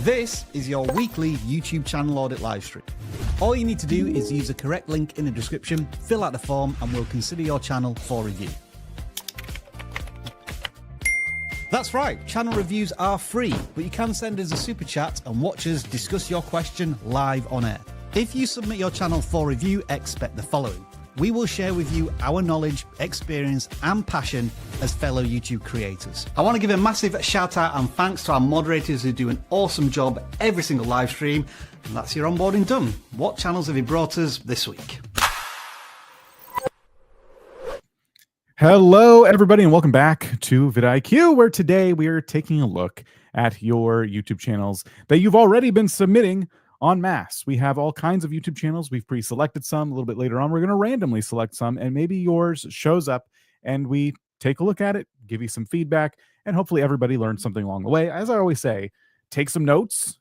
This is your weekly YouTube channel audit livestream. All you need to do is use the correct link in the description, fill out the form, and we'll consider your channel for review. That's right, channel reviews are free, but you can send us a super chat and watch us discuss your question live on air. If you submit your channel for review, expect the following. We will share with you our knowledge, experience, and passion as fellow YouTube creators. I want to give a massive shout out and thanks to our moderators who do an awesome job every single live stream. And that's your onboarding done. What channels have you brought us this week? Hello, everybody, and welcome back to vidIQ, where today we are taking a look at your YouTube channels that you've already been submitting en masse. We have all kinds of YouTube channels. We've pre-selected some. A little bit later on, we're going to randomly select some, and maybe yours shows up, and we take a look at it, give you some feedback, and hopefully everybody learns something along the way. As I always say, take some notes,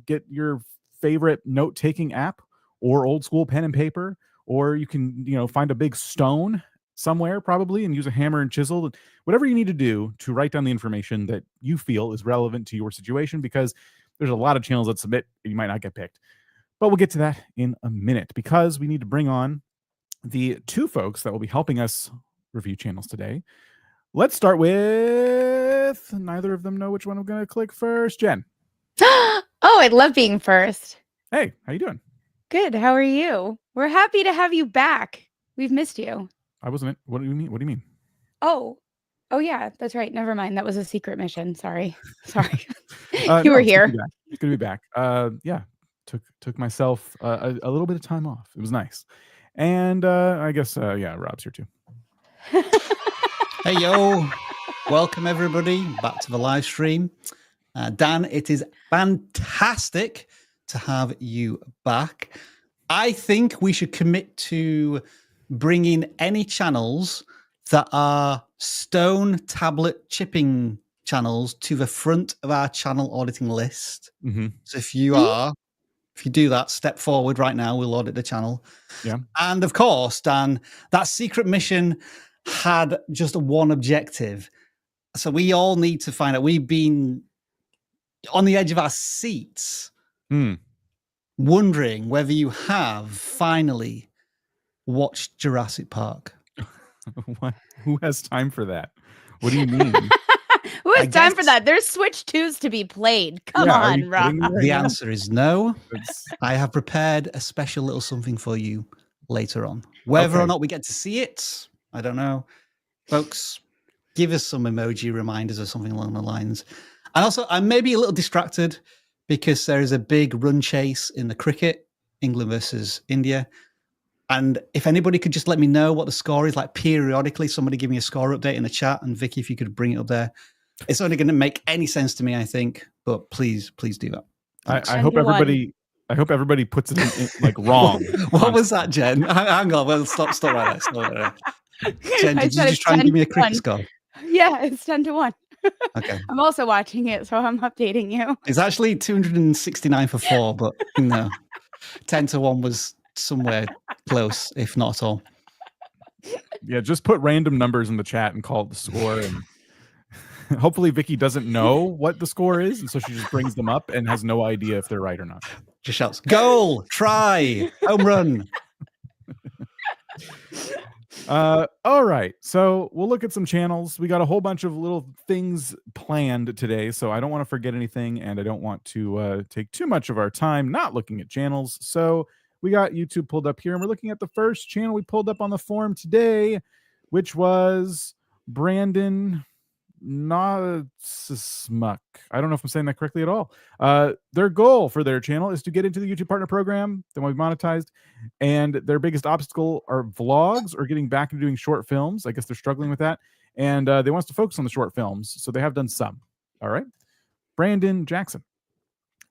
get your favorite note-taking app or old school pen and paper, or you can, find a big stone somewhere probably and use a hammer and chisel, whatever you need to do to write down the information that you feel is relevant to your situation, because there's a lot of channels that submit and you might not get picked. But we'll get to that in a minute, because we need to bring on the two folks that will be helping us review channels today. Let's start with, neither of them know which one I'm going to click first. Jen. Oh, I love being first. Hey, how you doing? Good. How are you? We're happy to have you back. We've missed you. I wasn't. What do you mean? What do you mean? Oh yeah, that's right. Never mind. That was a secret mission. Sorry. You were here. It's good to be back. Yeah, took myself a little bit of time off. It was nice. And I guess, Rob's here too. Hey, yo. Welcome, everybody, back to the live stream. Dan, it is fantastic to have you back. I think we should commit to bringing any channels that are stone tablet chipping channels to the front of our channel auditing list. Mm-hmm. So if you do that, step forward right now, we'll audit the channel. Yeah. And of course, Dan, that secret mission had just one objective. So we all need to find out. We've been on the edge of our seats, wondering whether you have finally watched Jurassic Park. What? Who has time for that? What do you mean? Who has time for that? There's Switch 2s to be played. Come on, Rob. The answer is no. I have prepared a special little something for you later on. Whether or not we get to see it, I don't know. Folks, give us some emoji reminders or something along the lines. And also, I may be a little distracted because there is a big run chase in the cricket, England versus India. And if anybody could just let me know what the score is, like periodically, somebody give me a score update in the chat. And Vicky, if you could bring it up there. It's only going to make any sense to me, I think. But please do that. I hope everybody puts it in like wrong. What was that, Jen? Hang on. Well, stop right there. Jen, did you just try and give me a cricket score? Yeah, it's 10-1. Okay. I'm also watching it, so I'm updating you. It's actually 269 for 4, but no, 10-1 was somewhere close, if not at all. Yeah, just put random numbers in the chat and call it the score. And hopefully Vicky doesn't know what the score is, and so she just brings them up and has no idea if they're right or not. Just shouts, goal, try, home run. All right, so we'll look at some channels. We got a whole bunch of little things planned today, so I don't want to forget anything, and I don't want to take too much of our time not looking at channels. So we got YouTube pulled up here, and we're looking at the first channel we pulled up on the forum today, which was Brandon Smuck. I don't know if I'm saying that correctly at all. Their goal for their channel is to get into the YouTube Partner Program. They want to be monetized, and their biggest obstacle are vlogs or getting back into doing short films. I guess they're struggling with that, and they want us to focus on the short films, so they have done some. All right, Brandon Jackson.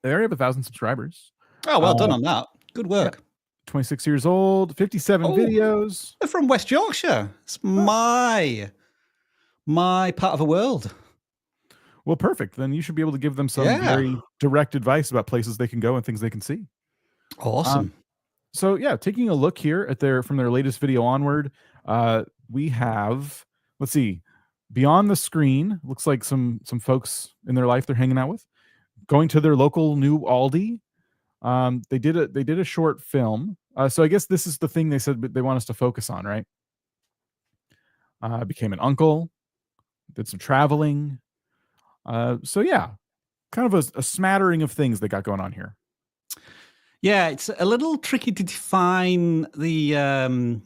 They already have 1,000 subscribers. Oh, well done on that. Good work. Yeah. 26 years old, 57 videos. They're from West Yorkshire. It's my part of the world. Well, perfect. Then you should be able to give them some very direct advice about places they can go and things they can see. Awesome. So yeah, taking a look here at from their latest video onward, we have, let's see, beyond the screen, looks like some folks in their life they're hanging out with. going to their local new Aldi. They did a short film. So I guess this is the thing they said they want us to focus on, right? Became an uncle, did some traveling. So yeah, kind of a smattering of things they got going on here. Yeah, it's a little tricky to define the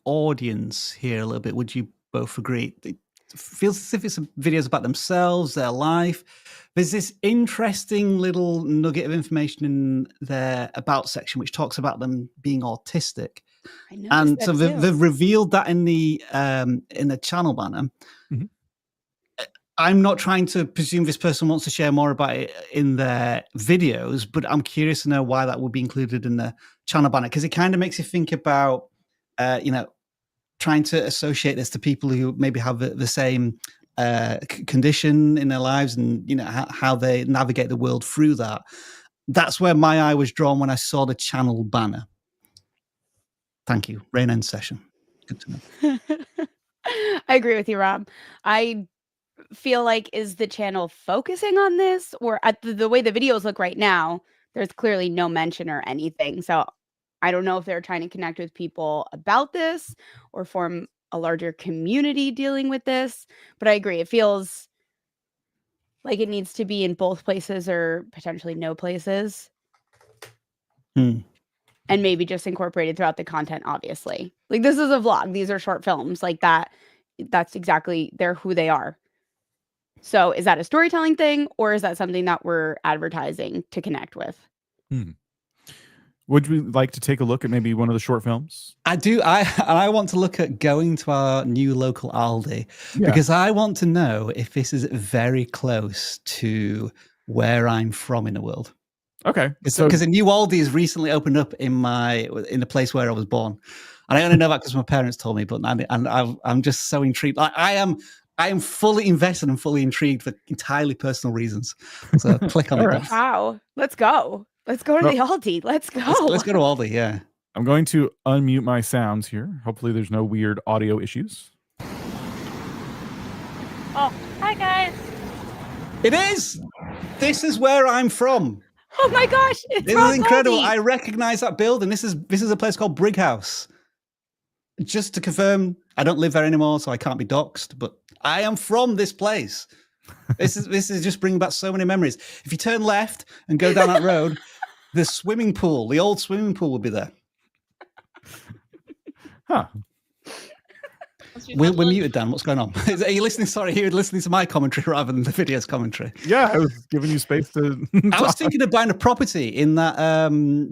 audience here a little bit. Would you both agree? It feels as if it's videos about themselves, their life. There's this interesting little nugget of information in their about section which talks about them being autistic. I know. And so they've revealed that in the channel banner. Mm-hmm. I'm not trying to presume this person wants to share more about it in their videos, but I'm curious to know why that would be included in the channel banner, because it kind of makes you think about, trying to associate this to people who maybe have the same condition in their lives, and how they navigate the world through that. That's where my eye was drawn when I saw the channel banner. Thank you. Rain end session. Good to know. I agree with you, Rob. I feel like, is the channel focusing on this, or at the way the videos look right now, there's clearly no mention or anything. So I don't know if they're trying to connect with people about this or form a larger community dealing with this. But I agree. It feels like it needs to be in both places or potentially no places. And maybe just incorporated throughout the content, obviously. Like, this is a vlog. These are short films like that. That's exactly, they're who they are. So is that a storytelling thing, or is that something that we're advertising to connect with? Would you like to take a look at maybe one of the short films? I do. I want to look at going to our new local Aldi, because I want to know if this is very close to where I'm from in the world. Okay. Because a new Aldi has recently opened up in the place where I was born. And I only know that because my parents told me, but I'm just so intrigued. I am fully invested and fully intrigued for entirely personal reasons. So click on it. Right. Wow. Let's go. Let's go to the Aldi. Let's go. Let's go to Aldi, yeah. I'm going to unmute my sounds here. Hopefully there's no weird audio issues. Oh, hi guys. It is. This is where I'm from. Oh my gosh. This is incredible. I recognize that building. This is a place called Brighouse. Just to confirm, I don't live there anymore, so I can't be doxxed, but I am from this place. This is just bringing back so many memories. If you turn left and go down that road, the swimming pool, the old swimming pool will be there. Huh. We're muted, Dan. What's going on? Are you listening? Sorry, you're listening to my commentary rather than the video's commentary. Yeah, I was giving you space to I was thinking of buying a property in that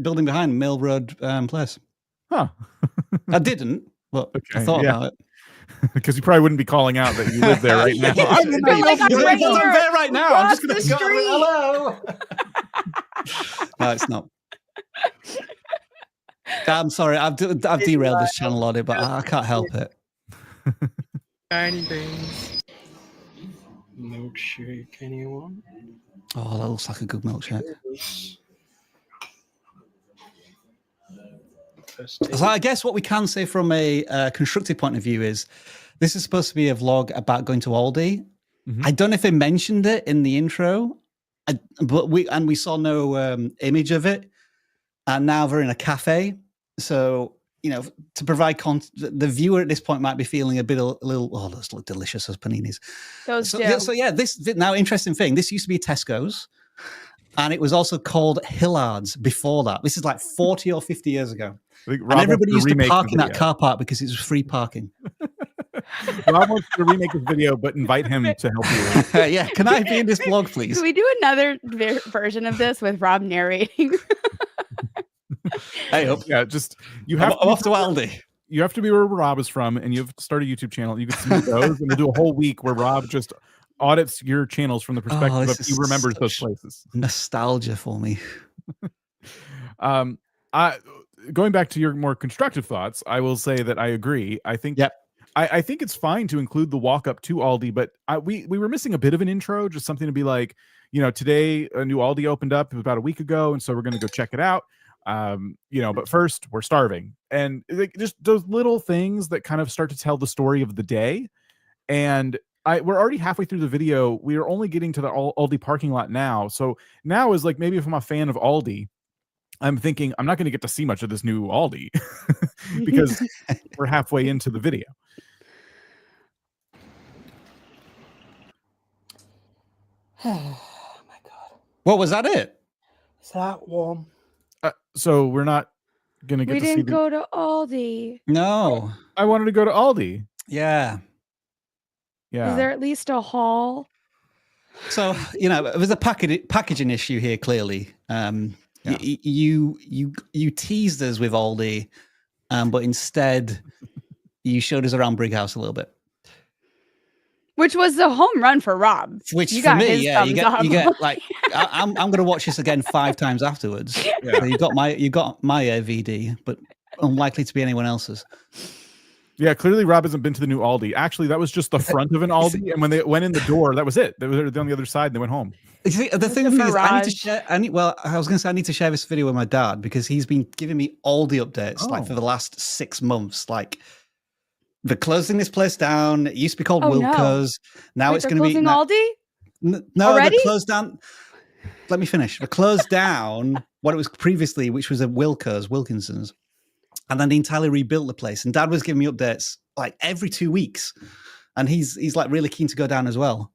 building behind Mill Road Place. Huh. I didn't, but I thought about it. Because you probably wouldn't be calling out that you live there right now. I'm there right now. I'm just going to go. Hello. No, it's not. I'm sorry. I've derailed this channel on it, but I can't help it. Tiny beans. Milkshake, anyone? Oh, that looks like a good milkshake. So I guess what we can say from a constructive point of view is this is supposed to be a vlog about going to Aldi. Mm-hmm. I don't know if they mentioned it in the intro, but we saw no image of it. And now they're in a cafe. So, to provide the viewer at this point might be feeling a little, oh, those look delicious, those paninis. So yeah, this now interesting thing. This used to be Tesco's, and it was also called Hillard's before that. This is like 40 or 50 years ago. And everybody used to park in that car park because it was free parking. Rob wants to remake his video, but invite him to help you. Yeah, can I be in this vlog, please? Can we do another version of this with Rob narrating? Hey, yeah, just I'm off to Aldi. You have to be where Rob is from, and you have to start a YouTube channel. You can submit those, and we'll do a whole week where Rob just audits your channels from the perspective of he remembers those places. Nostalgia for me. Going back to your more constructive thoughts, I will say that I agree. I think I think it's fine to include the walk up to Aldi, but we were missing a bit of an intro, just something to be like, today a new Aldi opened up about a week ago, and so we're going to go check it out. But first we're starving, and just those little things that kind of start to tell the story of the day. And we're already halfway through the video. We are only getting to the Aldi parking lot now. So now is like, maybe if I'm a fan of Aldi, I'm thinking I'm not going to get to see much of this new Aldi because we're halfway into the video. Oh my god. What was that? Is that warm? So we're not going to get We to see didn't go to Aldi. No. I wanted to go to Aldi. Yeah. Yeah. Is there at least a haul? So, there's a packaging issue here, clearly. Yeah. You teased us with Aldi, but instead you showed us around Brighouse a little bit. Which was the home run for Rob. Which You for got me, his yeah, you thumbs get up. like I'm going to watch this again 5 times afterwards. Yeah. So you got my VD, but unlikely to be anyone else's. Yeah, clearly Rob hasn't been to the new Aldi. Actually, that was just the front of an Aldi, and when they went in the door, that was it. They were on the other side, and they went home. You see, the thing a with me is I need to mirage. share. I was going to say I need to share this video with my dad because he's been giving me Aldi updates like for the last 6 months. Like they're closing this place down. It used to be called Oh, no. Wilco's. Now Wait, it's they're going to be closing Aldi? no. Already? They closed down. Let me finish. They closed down what it was previously, which was a Wilkinson's, and then they entirely rebuilt the place. And Dad was giving me updates like every 2 weeks, and he's like really keen to go down as well.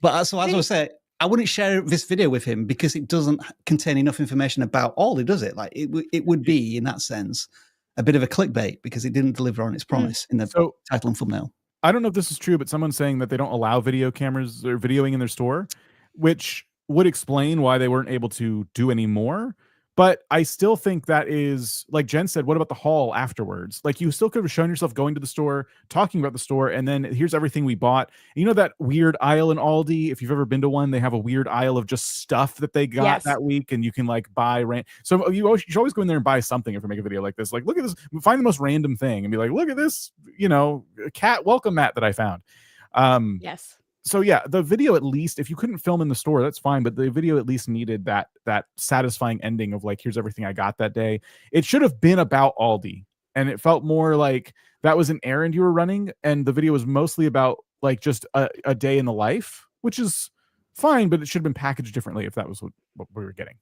But so as I was saying, I wouldn't share this video with him because it doesn't contain enough information about Aldi, does it? Like it would be in that sense a bit of a clickbait because it didn't deliver on its promise in the title and thumbnail. I don't know if this is true, but someone's saying that they don't allow video cameras or videoing in their store, which would explain why they weren't able to do any more. But I still think that is, like Jen said, what about the haul afterwards? Like you still could have shown yourself going to the store, talking about the store, and then here's everything we bought. And you know that weird aisle in Aldi? If you've ever been to one, they have a weird aisle of just stuff that they got that week, and you can like buy So you should always go in there and buy something if you make a video like this. Like, look at this, find the most random thing and be like, look at this, cat welcome mat that I found. Yes. So yeah, the video, at least if you couldn't film in the store, that's fine. But the video at least needed that satisfying ending of like, here's everything I got that day. It should have been about Aldi, and it felt more like that was an errand you were running, and the video was mostly about like just a day in the life, which is fine, but it should have been packaged differently if that was what we were getting.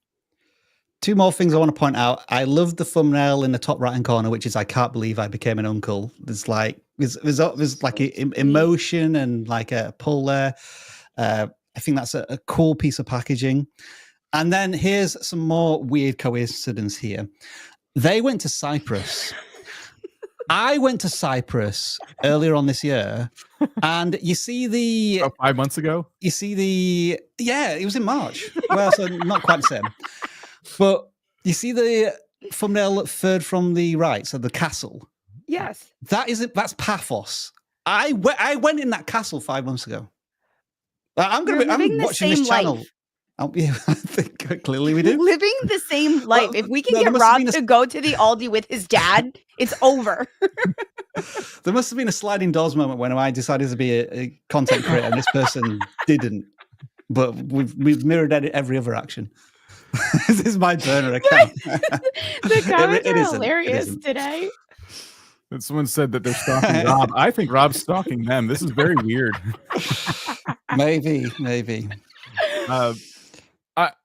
2 more things I want to point out. I love the thumbnail in the top right hand corner, which is "I can't believe I became an uncle." There's like emotion and like a pull there. I think that's a cool piece of packaging. And then here's some more weird coincidence here. They went to Cyprus. I went to Cyprus earlier on this year, and you see the About 5 months ago. You see it was in March. Well, so not quite the same. But you see the thumbnail third from the right, so the castle. Yes. That's Paphos. I went in that castle 5 months ago. I'm watching this channel. Yeah, I think clearly we did. Living the same life. If we can get Rob to go to the Aldi with his dad, it's over. There must have been a sliding doors moment when I decided to be a content creator and this person didn't. But we've mirrored every other action. This is my burner account. The comments are hilarious today. And someone said that they're stalking Rob. I think Rob's stalking them. This is very weird. Maybe.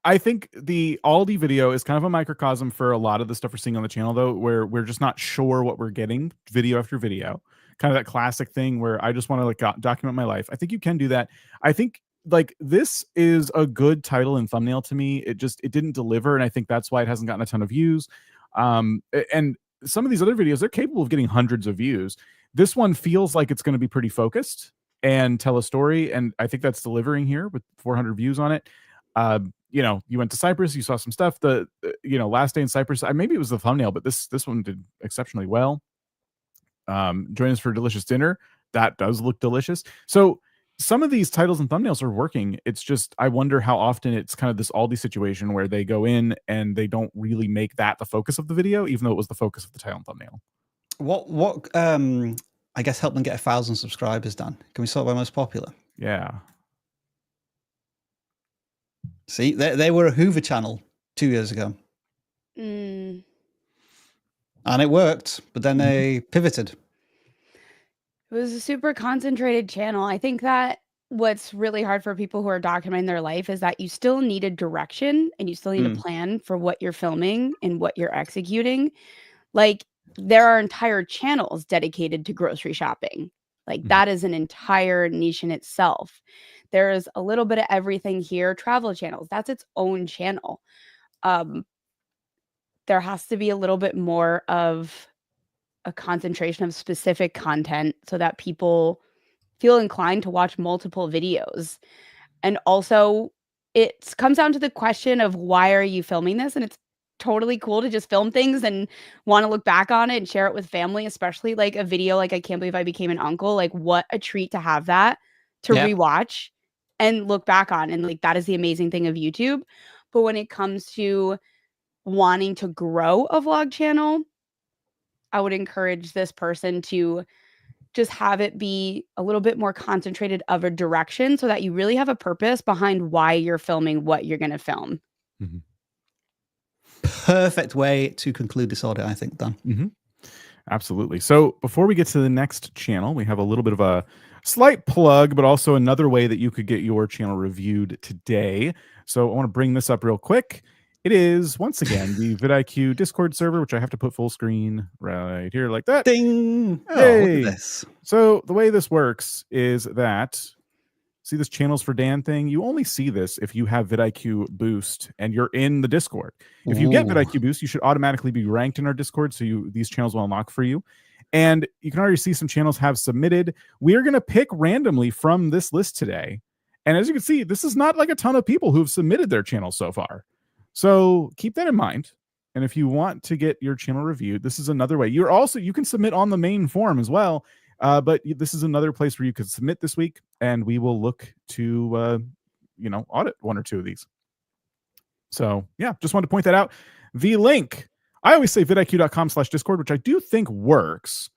I think the Aldi video is kind of a microcosm for a lot of the stuff we're seeing on the channel, though, where we're just not sure what we're getting video after video. Kind of that classic thing where I just want to like document my life. I think you can do that. I think like this is a good title and thumbnail to me. It didn't deliver, and I think that's why it hasn't gotten a ton of views. And some of these other videos, they're capable of getting hundreds of views. This one feels like it's going to be pretty focused and tell a story, and I think that's delivering here with 400 views on it. You went to Cyprus, you saw some stuff. The last day in Cyprus, maybe it was the thumbnail, but this one did exceptionally well. Join us for a delicious dinner. That does look delicious. So some of these titles and thumbnails are working. It's just, I wonder how often it's kind of this Aldi situation where they go in and they don't really make that the focus of the video, even though it was the focus of the title and thumbnail. What I guess helped them get 1,000 subscribers, Dan? Can we sort by most popular? Yeah. See, they were a Hoover channel 2 years ago. Mm. And it worked, but then they pivoted. It was a super concentrated channel. I think that what's really hard for people who are documenting their life is that you still need a direction and you still need a plan for what you're filming and what you're executing. Like, there are entire channels dedicated to grocery shopping. Like, that is an entire niche in itself. There's a little bit of everything here. Travel channels, that's its own channel. There has to be a little bit more of a concentration of specific content so that people feel inclined to watch multiple videos. And also, it comes down to the question of, why are you filming this? And it's totally cool to just film things and want to look back on it and share it with family, especially like a video like I Can't Believe I Became an Uncle. Like, what a treat to have that to rewatch and look back on. And like, that is the amazing thing of YouTube. But when it comes to wanting to grow a vlog channel, I would encourage this person to just have it be a little bit more concentrated of a direction so that you really have a purpose behind why you're filming what you're going to film. Perfect way to conclude this audit, I think, Dan. Absolutely. So before we get to the next channel, we have a little bit of a slight plug, but also another way that you could get your channel reviewed today. So I want to bring this up real quick. It is, once again, the vidIQ Discord server, which I have to put full screen right here like that. Ding! Oh, look Yay. at this. So the way this works is that, see this channels for Dan thing? You only see this if you have vidIQ Boost and you're in the Discord. If you get vidIQ Boost, you should automatically be ranked in our Discord, so these channels will unlock for you. And you can already see some channels have submitted. We are going to pick randomly from this list today. And as you can see, this is not like a ton of people who've submitted their channels so far. So keep that in mind. And if you want to get your channel reviewed, this is another way. You can submit on the main forum as well. But this is another place where you could submit this week, and we will look to, audit one or two of these. So yeah, just wanted to point that out. The link, I always say vidIQ.com/Discord, which I do think works.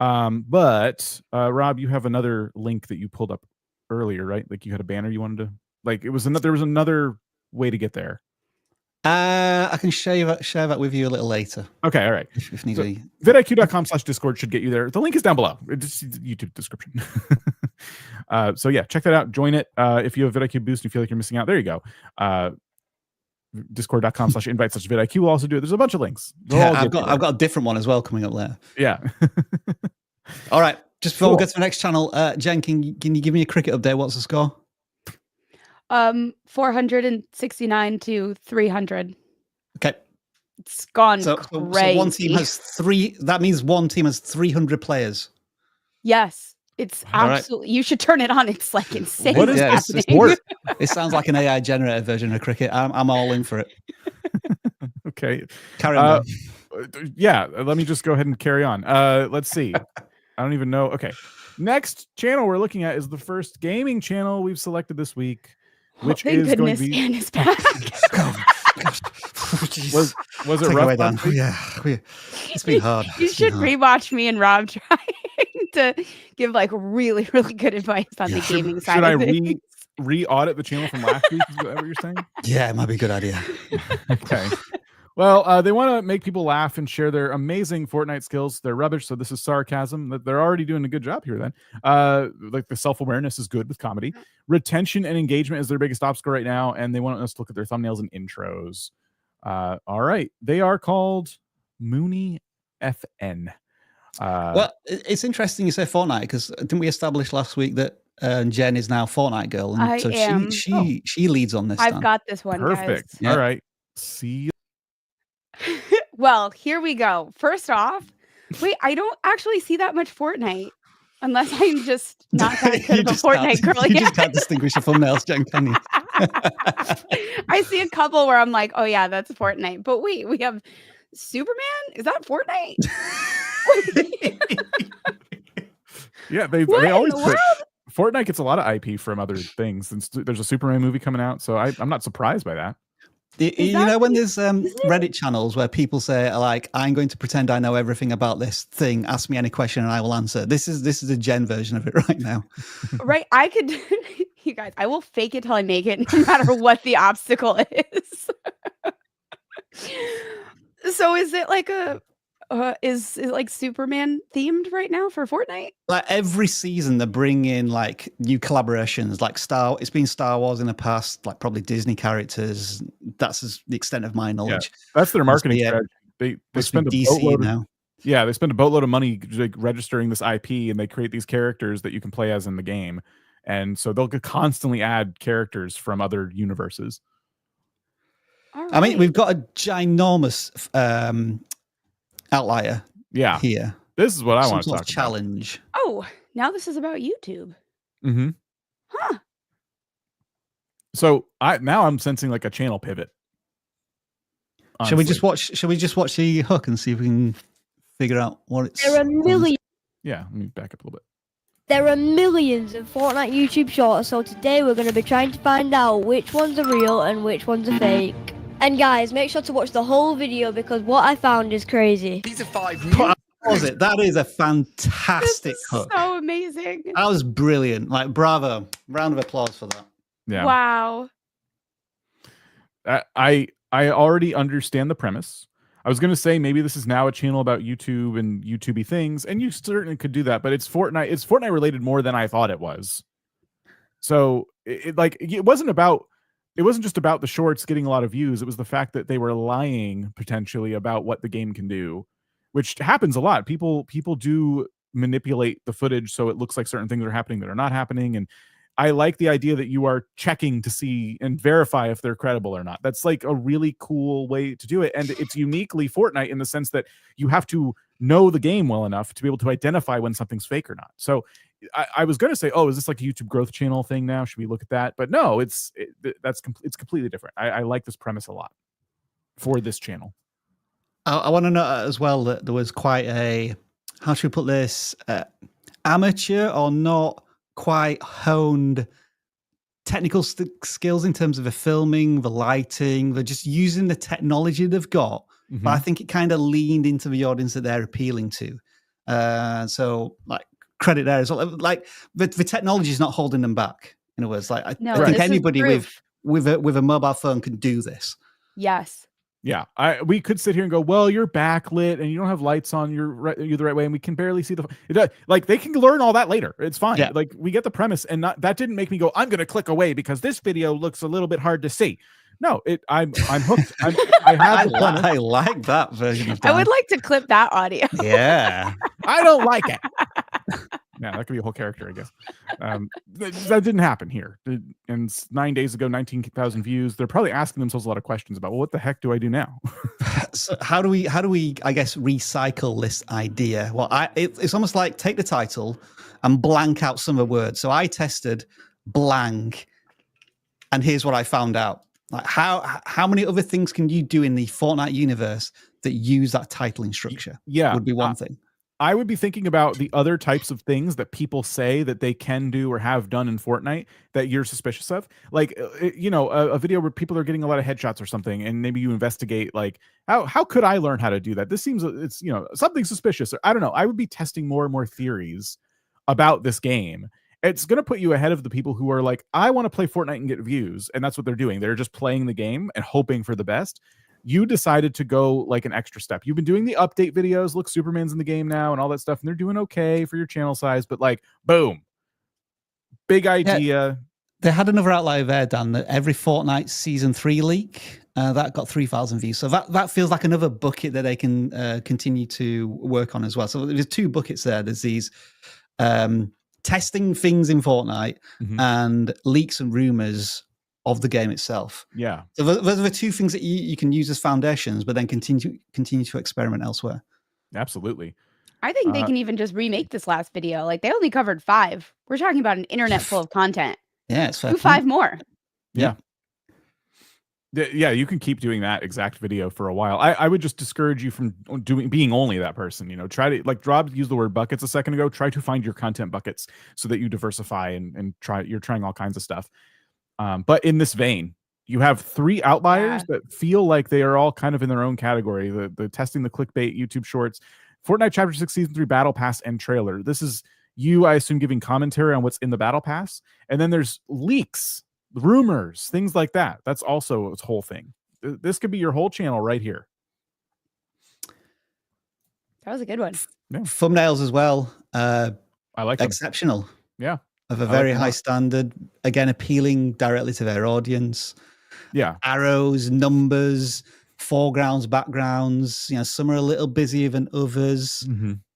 But Rob, you have another link that you pulled up earlier, right? Like you had a banner you wanted to, like there was another way to get there. I can share that with you a little later. Okay, all right. If need be. vidIQ.com/Discord should get you there. The link is down below. It's the YouTube description. So yeah, check that out. Join it. If you have vidIQ Boost and you feel like you're missing out, there you go. Discord.com/invite/vidIQ will also do it. There's a bunch of links. I've got a different one as well coming up there. Yeah. All right. Just before we get to the next channel, Jen, can you give me a cricket update? What's the score? 469 to 300. Okay. It's gone so crazy. So one team has three. That means one team has 300 players. Yes. It's absolutely, you should turn it on. It's like insane. What is happening. It sounds like an AI generated version of cricket. I'm all in for it. Okay. Carry on. Yeah, let me just go ahead and carry on. Let's see. I don't even know. Okay. Next channel we're looking at is the first gaming channel we've selected this week, which is going to be Dan is back. Was it rough? Yeah, it's been hard. You should rewatch me and Rob trying to give like really, really good advice on the gaming side. Should I of things. re-audit the channel from last week? Is that what you're saying? Yeah, it might be a good idea. Okay. Well, they want to make people laugh and share their amazing Fortnite skills. They're rubbish, so this is sarcasm. They're already doing a good job here then. Like the self-awareness is good with comedy. Retention and engagement is their biggest obstacle right now, and they want us to look at their thumbnails and intros. All right. They are called Mooney FN. Well, it's interesting you say Fortnite, because didn't we establish last week that Jen is now Fortnite girl? And I so am. She leads on this. I've got this one. Perfect. Guys. All right. See you. Well, here we go. First off, wait, I don't actually see that much Fortnite. Unless I'm just not that good of a Fortnite girl You yet. just can't distinguish your thumbnails, Jen, can you? I see a couple where I'm like, oh yeah, that's Fortnite. But wait, we have Superman? Is that Fortnite? Yeah, they always put Fortnite gets a lot of IP from other things. And there's a Superman movie coming out, so I'm not surprised by that. You know, when there's Reddit channels where people say like, I'm going to pretend I know everything about this thing, ask me any question and I will answer. This is a Jen version of it right now. Right. I could, you guys, I will fake it till I make it, no matter what the obstacle is. So is it like a is like Superman themed right now for Fortnite? Like every season, they bring in like new collaborations. Like it's been Star Wars in the past, like probably Disney characters. That's the extent of my knowledge. That's their Must marketing be, strategy. They must be spend a DC boatload now. Yeah, they spend a boatload of money like registering this IP, and they create these characters that you can play as in the game. And so they'll constantly add characters from other universes. All I mean, right. we've got a ginormous outlier Yeah, here. this is what I Some want to sort talk of challenge. Oh, now this is about YouTube. about. Mm-hmm. Huh. So now I'm sensing like a channel pivot. Shall we honestly. just watch the hook and see if we can figure out what it's? There are millions. Yeah, let me back up a little bit. There are millions of Fortnite YouTube shorts, so today we're going to be trying to find out which ones are real and which ones are fake. And guys, make sure to watch the whole video because what I found is crazy. These are 5 new. Was it? That is a This fantastic is hook. so amazing. That was brilliant. Like, bravo! Round of applause for that. Yeah. Wow. I already understand the premise. I was going to say maybe this is now a channel about YouTube and YouTubey things, and you certainly could do that, but it's Fortnite. It's Fortnite related more than I thought it was. So it wasn't just about the shorts getting a lot of views. It was the fact that they were lying potentially about what the game can do, which happens a lot. People do manipulate the footage so it looks like certain things are happening that are not happening. And I like the idea that you are checking to see and verify if they're credible or not. That's like a really cool way to do it. And it's uniquely Fortnite in the sense that you have to know the game well enough to be able to identify when something's fake or not. So I was going to say, oh, is this like a YouTube growth channel thing now? Should we look at that? But no, it's completely different. I like this premise a lot for this channel. I want to note as well that there was quite a, how should we put this, amateur or not quite honed technical skills in terms of the filming, the lighting. They're just using the technology they've got, but I think it kind of leaned into the audience that they're appealing to. So like credit there as well. Like the technology is not holding them back. In other words, like I think anybody with a mobile phone can do this. Yes. Yeah, we could sit here and go, well, you're backlit and you don't have lights on. You're the right way, and we can barely see like they can learn all that later. It's fine. Yeah. Like we get the premise, and that didn't make me go, I'm going to click away because this video looks a little bit hard to see. No, I'm hooked. I like that version of Dan. I would like to clip that audio. Yeah, I don't like it. Yeah, that could be a whole character, I guess. That didn't happen here. And 9 days ago, 19,000 views. They're probably asking themselves a lot of questions about, well, what the heck do I do now? So how do we, I guess, recycle this idea? Well, it's almost like take the title and blank out some of the words. So I tested blank, and here's what I found out. Like how many other things can you do in the Fortnite universe that use that titling structure? Yeah, would be one thing. I would be thinking about the other types of things that people say that they can do or have done in Fortnite that you're suspicious of. Like, a video where people are getting a lot of headshots or something, and maybe you investigate, like, how could I learn how to do that? This seems, it's, something suspicious. Or, I don't know. I would be testing more and more theories about this game. It's going to put you ahead of the people who are like, I want to play Fortnite and get views. And that's what they're doing. They're just playing the game and hoping for the best. You decided to go like an extra step. You've been doing the update videos. Look, Superman's in the game now and all that stuff. And they're doing okay for your channel size. But like, boom, big idea. Yeah, they had another outlier there, Dan, that every Fortnite Season 3 leak, that got 3,000 views. So that feels like another bucket that they can continue to work on as well. So there's two buckets there. There's these testing things in Fortnite and leaks and rumors of the game itself. Yeah. So those are the two things that you can use as foundations, but then continue to experiment elsewhere. Absolutely. I think they can even just remake this last video. Like they only covered 5. We're talking about an internet full of content. Yeah, it's fair. Do 5 more. Yeah. Yeah, you can keep doing that exact video for a while. I would just discourage you from being only that person. Try to, like Rob used the word buckets a second ago. Try to find your content buckets so that you diversify and you're trying all kinds of stuff. But in this vein, you have 3 outliers that feel like they are all kind of in their own category. The testing the clickbait YouTube shorts, Fortnite Chapter 6 Season 3 Battle Pass and trailer. This is you, I assume, giving commentary on what's in the Battle Pass. And then there's leaks, rumors, things like that. That's also its whole thing. This could be your whole channel right here. That was a good one. Thumbnails as well. I like them. Exceptional. Yeah. Of a I like very them a high lot. standard. Again, appealing directly to their audience. Yeah. Arrows, numbers, foregrounds, backgrounds. You know, some are a little busier than others.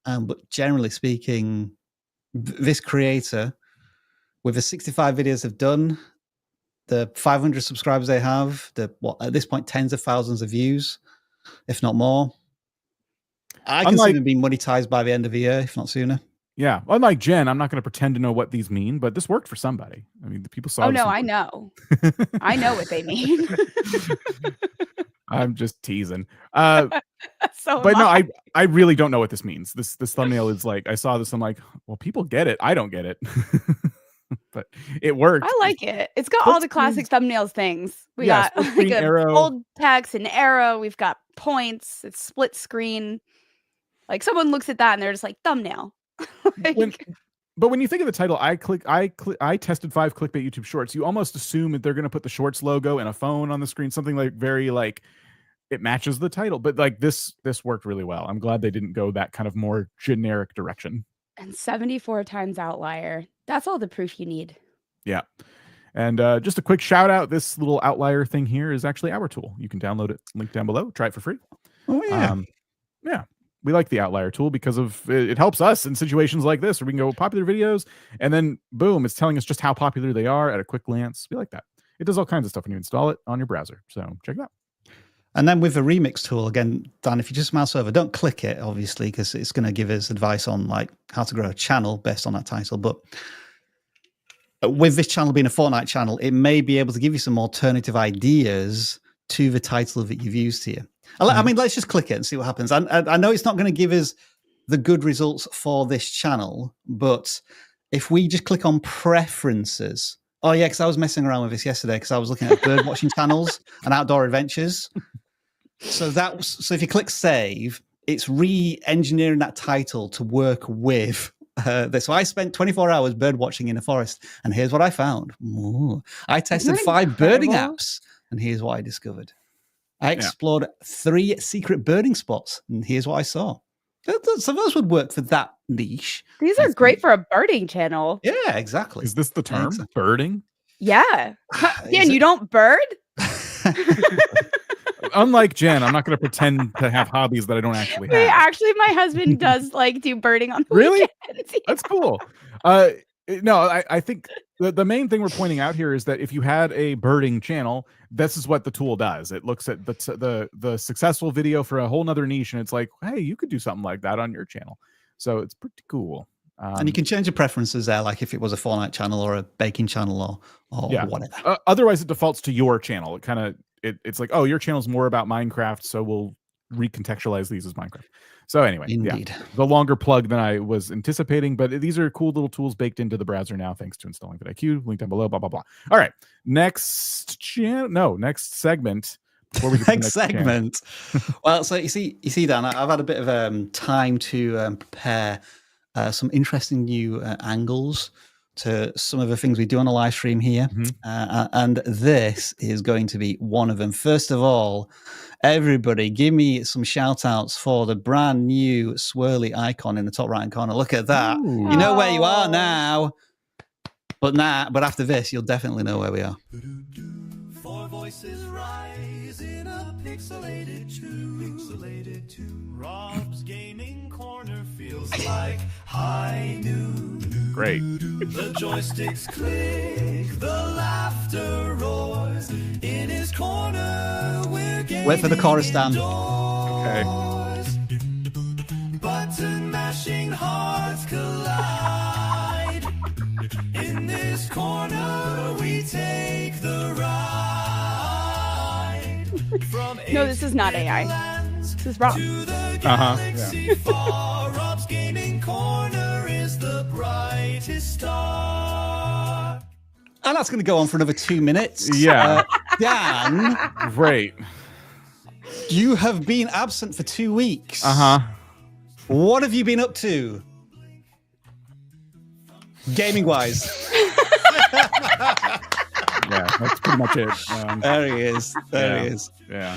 But generally speaking, this creator, with the 65 videos they've done, the 500 subscribers they have, at this point, tens of thousands of views, if not more. I can see them being monetized by the end of the year, if not sooner. Yeah. Unlike Jen, I'm not going to pretend to know what these mean, but this worked for somebody. I mean, the people saw. Oh, no, I know. I know what they mean. I'm just teasing. So but no, I really don't know what this means. This thumbnail is like, I saw this, I'm like, well, people get it. I don't get it. But it worked. I like it. It's got all the classic thumbnails things. We got like arrow, old text, an arrow. We've got points. It's split screen. Like someone looks at that and they're just like, thumbnail. But when you think of the title, I tested 5 clickbait YouTube shorts. You almost assume that they're going to put the shorts logo and a phone on the screen, something like very like it matches the title. But like this worked really well. I'm glad they didn't go that kind of more generic direction. And 74 times outlier. That's all the proof you need. Yeah. And just a quick shout out. This little outlier thing here is actually our tool. You can download it. Link down below. Try it for free. Oh, yeah. Yeah. We like the outlier tool because of it helps us in situations like this where we can go popular videos and then boom, it's telling us just how popular they are at a quick glance. We like that. It does all kinds of stuff when you install it on your browser. So check it out. And then with the remix tool, again, Dan, if you just mouse over, don't click it, obviously, because it's going to give us advice on like how to grow a channel based on that title. But with this channel being a Fortnite channel, it may be able to give you some alternative ideas to the title that you've used here. I mean, let's just click it and see what happens. I know it's not going to give us the good results for this channel, but if we just click on preferences. Oh, yeah, because I was messing around with this yesterday because I was looking at bird watching channels and outdoor adventures. So if you click save, it's re-engineering that title to work with this. So I spent 24 hours bird watching in a forest, and here's what I found. Ooh. I tested 5 birding apps, and here's what I discovered. I explored 3 secret birding spots, and here's what I saw. So those would work for that niche. These are great for a birding channel. Yeah, exactly. Is this the term? Birding? Yeah. Dan, you don't bird? Unlike Jen, I'm not going to pretend to have hobbies that I don't actually have. Actually, my husband does like do birding on the Really? weekends. Yeah. That's cool. No, I think the main thing we're pointing out here is that if you had a birding channel, this is what the tool does. It looks at the successful video for a whole nother niche, and it's like, hey, you could do something like that on your channel. So it's pretty cool. And you can change your preferences there, like if it was a Fortnite channel or a baking channel or whatever. Otherwise, it defaults to your channel. It kind of it's like, oh, your channel's more about Minecraft, so we'll recontextualize these as Minecraft. So anyway, Indeed. The longer plug than I was anticipating, but these are cool little tools baked into the browser now, thanks to installing vidIQ. Link down below. Blah blah blah. All right, next segment. Before we get to the next segment. Well, so you see, Dan, I've had a bit of time to prepare some interesting new angles to some of the things we do on a live stream here. And this is going to be one of them. First of all, everybody give me some shout outs for the brand new swirly icon in the top right hand corner. Look at that. Ooh. You know where you are now. But after this, you'll definitely know where we are. 4 voices rise in a pixelated tune. Rob's gaming corner feels like high noon. Great. The joysticks click, the laughter roars. In his corner, we're gaming. Wait for the chorus, Dan. Okay. Button mashing hearts collide. In this corner, we take the ride. From No, this is not AI. This is Rob. Rob's gaming corner is the brightest star. And that's going to go on for another 2 minutes. Yeah. Dan, Great. you have been absent for 2 weeks. What have you been up to? Gaming wise. Yeah, that's pretty much it. There he is. There he is. Yeah.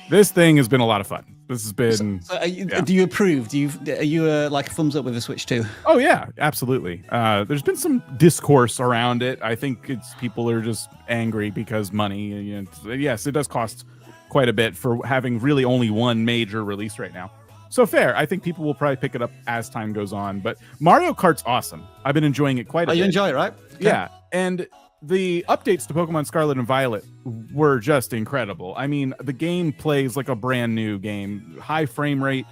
This thing has been a lot of fun. This has been. So are you, yeah. Do you approve? Are you like a thumbs up with the Switch 2? Oh yeah, absolutely. There's been some discourse around it. I think people are just angry because money. You know, yes, it does cost quite a bit for having really only one major release right now. So fair. I think people will probably pick it up as time goes on. But Mario Kart's awesome. I've been enjoying it quite a bit. You enjoy it, right? Okay. Yeah, and the updates to Pokemon Scarlet and Violet were just incredible. I mean, the game plays like a brand new game. High frame rate,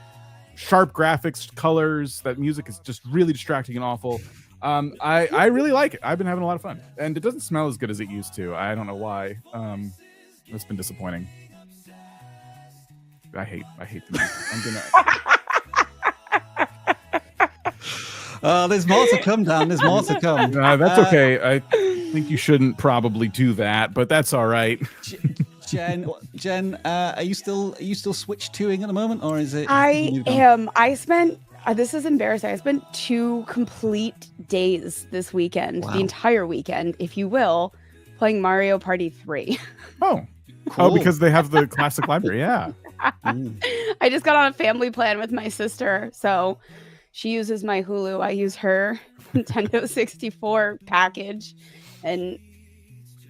sharp graphics, colors. That music is just really distracting and awful. I really like it. I've been having a lot of fun, and it doesn't smell as good as it used to. I don't know why. It's been disappointing. I hate the music. I'm gonna. There's more to come, Dan. There's more to come. That's okay. I think you shouldn't probably do that, but that's all right. Jen, are you still Switch 2ing at the moment, or is it? I am. I spent. This is embarrassing. I spent 2 complete days this weekend, the entire weekend, if you will, playing Mario Party 3. Oh, cool. Oh, because they have the classic library. Yeah. I just got on a family plan with my sister, so she uses my Hulu. I use her Nintendo 64 package, and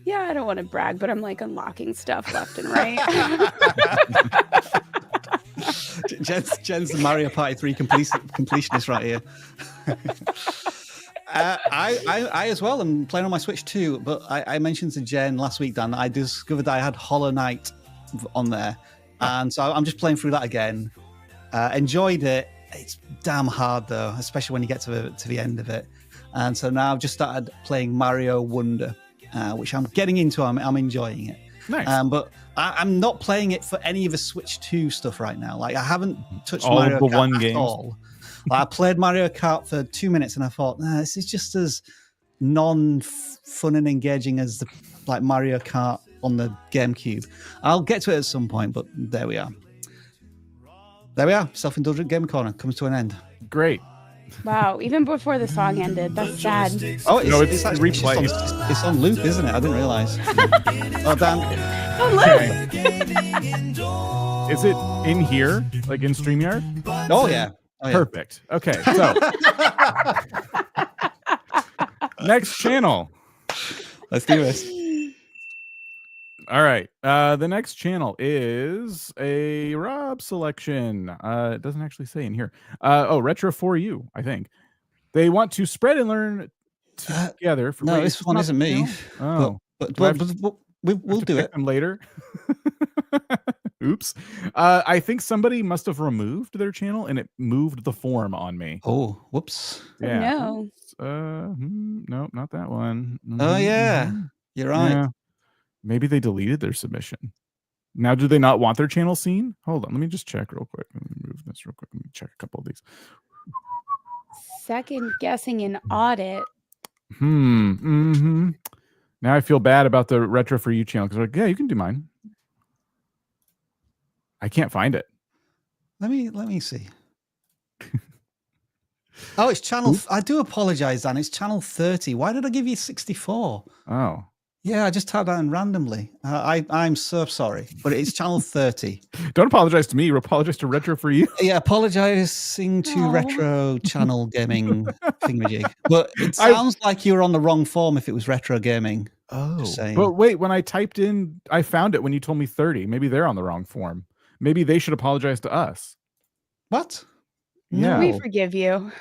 yeah, I don't want to brag, but I'm like unlocking stuff left and right. Jen's the Mario Party 3 completionist right here. I as well am playing on my Switch 2, but I mentioned to Jen last week, Dan, that I discovered that I had Hollow Knight on there, and so I'm just playing through that again. Enjoyed it. It's damn hard though, especially when you get to the end of it. And so now I've just started playing Mario Wonder, which I'm getting into. I'm enjoying it. Nice. But I'm not playing it for any of the Switch 2 stuff right now. Like I haven't touched all Mario the Kart one at games. all. Like, I played Mario Kart for 2 minutes and I thought, nah, this is just as non-fun and engaging as the like Mario Kart on the GameCube. I'll get to it at some point, but there we are. There we are. Self-indulgent Game Corner comes to an end. Great. Wow, even before the song ended. That's sad. Oh, it's actually replay. It's on loop, isn't it? I didn't realize. Oh, Dan. Oh, look. Is it in here, like in StreamYard? Oh, yeah. Oh, yeah. Perfect. Okay, so next channel. Let's do this. All right. The next channel is a Rob selection. It doesn't actually say in here. Retro for You, I think. They want to spread and learn together. No, this one isn't me. Oh, but we'll do it them later. Oops. I think somebody must have removed their channel and it moved the form on me. Oh, whoops. Yeah. No. Nope, not that one. Oh, yeah. You're right. Yeah. Maybe they deleted their submission. Now, do they not want their channel seen? Hold on. Let me just check real quick. Let me move this real quick. Let me check a couple of these. Second guessing an audit. Now I feel bad about the Retro for You channel because like, yeah, you can do mine. I can't find it. Let me see. Oh, it's channel. I do apologize, Dan. It's channel 30. Why did I give you 64? Oh. Yeah, I just typed that in randomly. I'm so sorry, but it's channel 30. Don't apologize to me. You apologize to Retro for You. Yeah, apologizing to Retro Channel Gaming thingamajig. But it sounds like you were on the wrong form if it was Retro Gaming. Oh, but wait, when I typed in, I found it when you told me 30. Maybe they're on the wrong form. Maybe they should apologize to us. What? Yeah. We forgive you.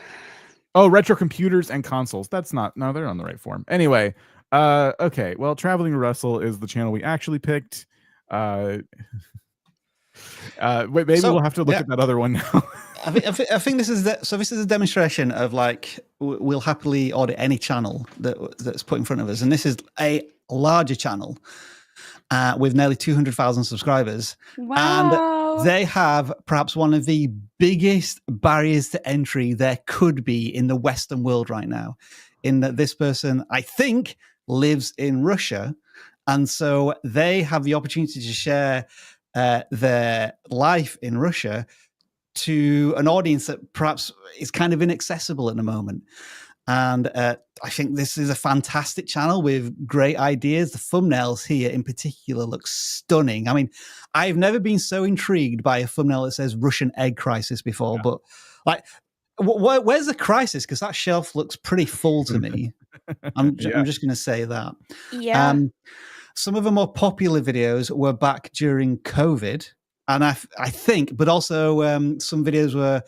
Oh, retro computers and consoles. That's not, no, they're on the right form. Anyway, okay. Well, Traveling Russell is the channel we actually picked. Maybe we'll have to look at that other one now. I think this is this is a demonstration of like we'll happily audit any channel that's put in front of us, and this is a larger channel with nearly 200,000 subscribers. Wow. And they have perhaps one of the biggest barriers to entry there could be in the Western world right now, in that this person, I think, lives in Russia. And so they have the opportunity to share their life in Russia to an audience that perhaps is kind of inaccessible at the moment. And I think this is a fantastic channel with great ideas. The thumbnails here in particular look stunning. I mean, I've never been so intrigued by a thumbnail that says Russian egg crisis before, but like, where's the crisis? Because that shelf looks pretty full to me. I'm just going to say that. Yeah. Some of the more popular videos were back during COVID, and I think, but also some videos were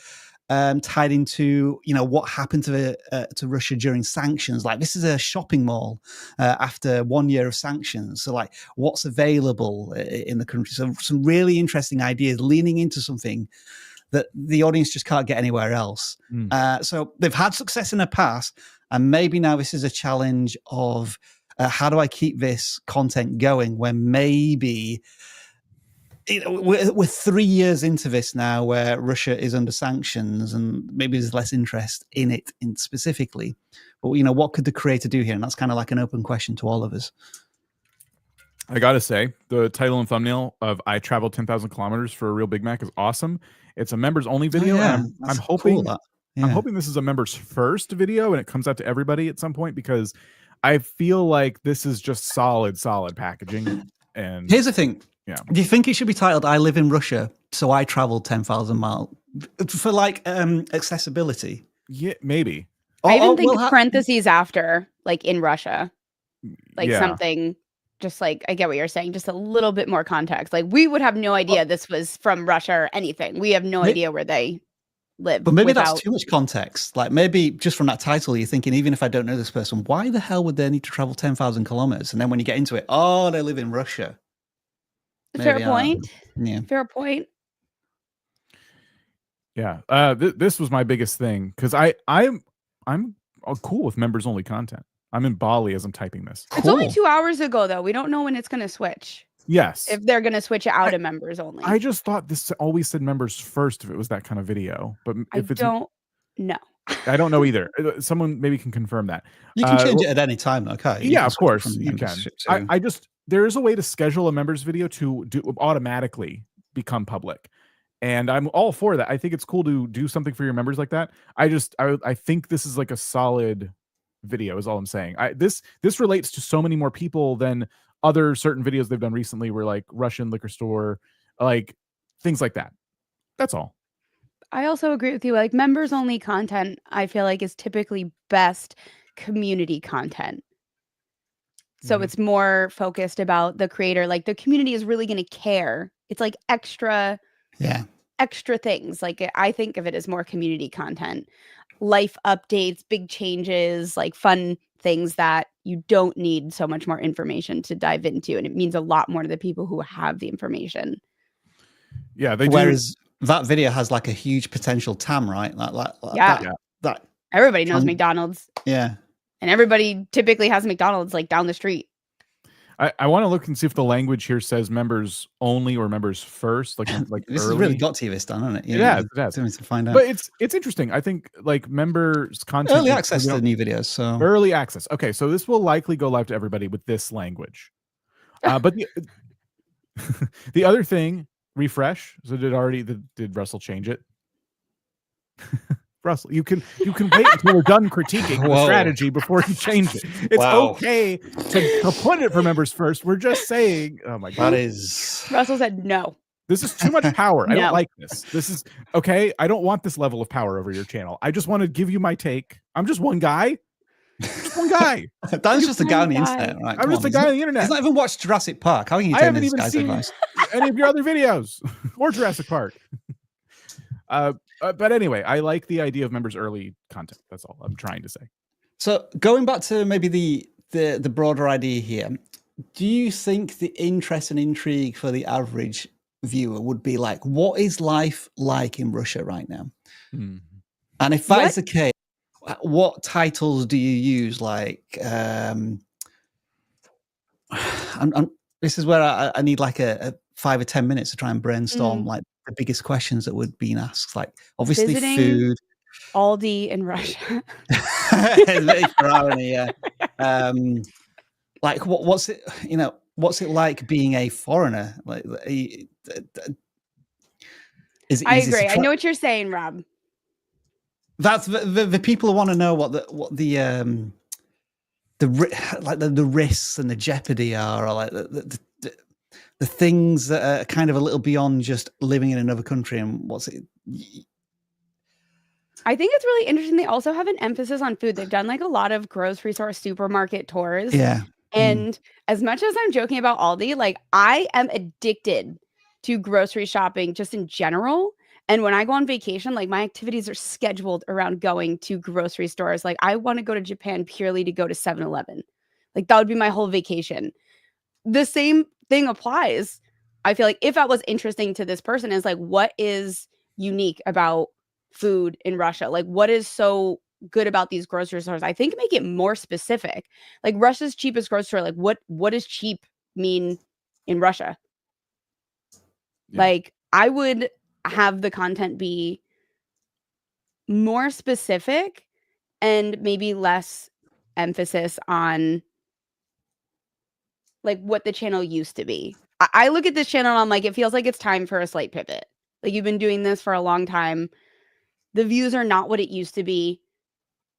tied into what happened to Russia during sanctions. Like, this is a shopping mall after 1 year of sanctions, so like what's available in the country. So some really interesting ideas leaning into something that the audience just can't get anywhere else. So they've had success in the past, and maybe now this is a challenge of how do I keep this content going when maybe we're 3 years into this now where Russia is under sanctions and maybe there's less interest in it specifically. But, what could the creator do here? And that's kind of like an open question to all of us. I got to say, the title and thumbnail of I Traveled 10,000 Kilometers for a Real Big Mac is awesome. It's a members only video. And I'm hoping I'm hoping this is a members first video and it comes out to everybody at some point, because I feel like this is just solid packaging. And here's the thing. Yeah. Do you think it should be titled "I Live in Russia, so I traveled 10,000 miles" for like accessibility? Yeah, maybe. I even think parentheses after, like, in Russia, like something. Just like, I get what you're saying, just a little bit more context. Like, we would have no idea this was from Russia or anything. We have no idea where they live. But maybe that's too much context. Like, maybe just from that title, you're thinking, even if I don't know this person, why the hell would they need to travel 10,000 kilometers? And then when you get into it, oh, they live in Russia. Fair point. Yeah. Fair point. Yeah. This was my biggest thing, because I'm cool with members only content. I'm in Bali as I'm typing this. It's only 2 hours ago, though. We don't know when it's going to switch. Yes. If they're going to switch it out of members only. I just thought this always said members first if it was that kind of video. But if it's don't know. I don't know either. Someone maybe can confirm that. You can change it at any time, though, can't you? Yeah, of course you can. I just, there is a way to schedule a members video to automatically become public. And I'm all for that. I think it's cool to do something for your members like that. I think this is like a solid video is all I'm saying. This relates to so many more people than other certain videos they've done recently, where like Russian liquor store, like things like that. That's all. I also agree with you. Like, members only content, I feel like, is typically best community content. So it's more focused about the creator. Like, the community is really going to care. It's like extra things. Like, I think of it as more community content. Life updates, big changes, like fun things that you don't need so much more information to dive into, and it means a lot more to the people who have the information. Yeah, whereas that video has like a huge potential TAM, right? That everybody knows McDonald's. Yeah, and everybody typically has McDonald's like down the street. I want to look and see if the language here says members only or members first. Like this has really got to you this time, hasn't it? Yeah, it has. To find out. But it's interesting. I think like members content early access to the new videos. So early access. Okay, so this will likely go live to everybody with this language. But the other thing, refresh. So did Russell change it? Russell, you can wait until we're done critiquing the strategy before you change it. It's okay to put it for members first. We're just saying, oh my god, that is. Russell said no. This is too much power. I don't like this. This is okay. I don't want this level of power over your channel. I just want to give you my take. I'm just one guy. Just one guy. Dan's just a guy on the internet, right? I'm just a guy on the internet. He's not even watched Jurassic Park. How can you take this guy's advice? Any of your other videos or Jurassic Park? But anyway, I like the idea of members early content. That's all I'm trying to say. So going back to maybe the broader idea here, do you think the interest and intrigue for the average viewer would be like, what is life like in Russia right now? And if that is the case, what titles do you use? Like, this is where I need like a 5 or 10 minutes to try and brainstorm like the biggest questions that would be asked. Like, obviously, visiting food, Aldi in Russia. For irony, yeah. Like, what's it? What's it like being a foreigner? Like, is it? I agree. I know what you're saying, Rob. That's the people who want to know what the risks and the jeopardy are, or like the things that are kind of a little beyond just living in another country and what's it. I think it's really interesting. They also have an emphasis on food. They've done like a lot of grocery store supermarket tours. Yeah. And as much as I'm joking about Aldi, like I am addicted to grocery shopping just in general. And when I go on vacation, like my activities are scheduled around going to grocery stores. Like I want to go to Japan purely to go to 7-Eleven. Like that would be my whole vacation. The same thing applies. I feel like if that was interesting to this person is like, what is unique about food in Russia? Like what is so good about these grocery stores? I think make it more specific. Like Russia's cheapest grocery store, like what does cheap mean in Russia? Yeah. Like I would have the content be more specific and maybe less emphasis on like what the channel used to be. I look at this channel and I'm like, it feels like it's time for a slight pivot. Like you've been doing this for a long time. The views are not what it used to be.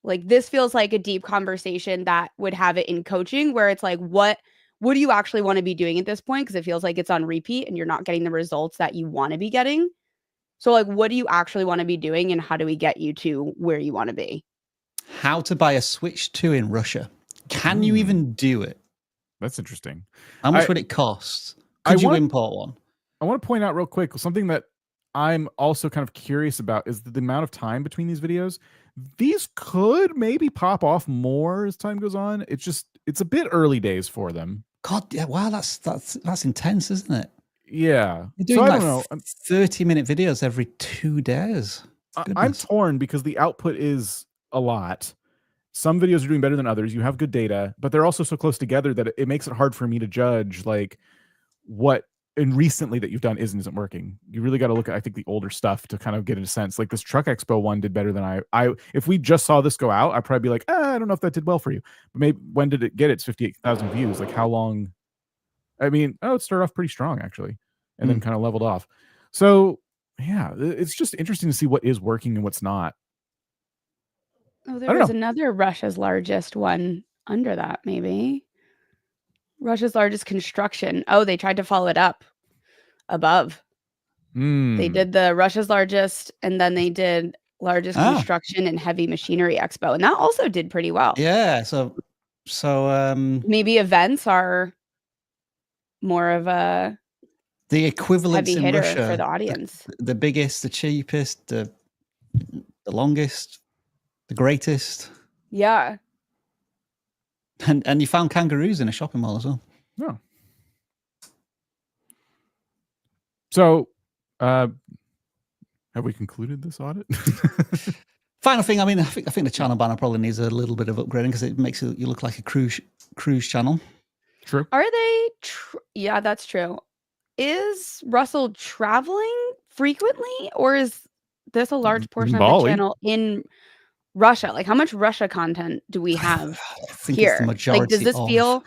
Like this feels like a deep conversation that would have it in coaching where it's like, what do you actually want to be doing at this point? Because it feels like it's on repeat and you're not getting the results that you want to be getting. So like, what do you actually want to be doing and how do we get you to where you want to be? How to buy a Switch 2 in Russia. Can you even do it? That's interesting. How much would it cost? Could you import one? I want to point out real quick, something that I'm also kind of curious about is the amount of time between these videos. These could maybe pop off more as time goes on. It's a bit early days for them. God, yeah, wow, that's intense, isn't it? Yeah. You're doing so I like don't know. 30-minute videos every 2 days. I'm torn because the output is a lot. Some videos are doing better than others. You have good data, but they're also so close together that it makes it hard for me to judge like what and recently that you've done isn't working. You really got to look at, I think, the older stuff to kind of get a sense. Like this Truck Expo one did better than I if we just saw this go out, I'd probably be like, I don't know if that did well for you. But maybe when did it get its 58,000 views? Like how long? I mean, it started off pretty strong actually, and then kind of leveled off. So yeah, it's just interesting to see what is working and what's not. Oh, there was another Russia's largest one under that, maybe. Russia's largest construction. Oh, they tried to follow it up above. They did the Russia's largest, and then they did largest construction and heavy machinery expo, and that also did pretty well. Yeah, so maybe events are more of a the equivalent heavy in hitter Russia for the audience. The biggest, the cheapest, the longest, the greatest. Yeah. And you found kangaroos in a shopping mall as well. No. So, have we concluded this audit? Final thing, I mean, I think the channel banner probably needs a little bit of upgrading because it makes you look like a cruise channel. True. Are they? Yeah, that's true. Is Russell traveling frequently, or is this a large portion of the channel in Russia? Like, how much Russia content do we have here? It's the majority. Like, does this feel?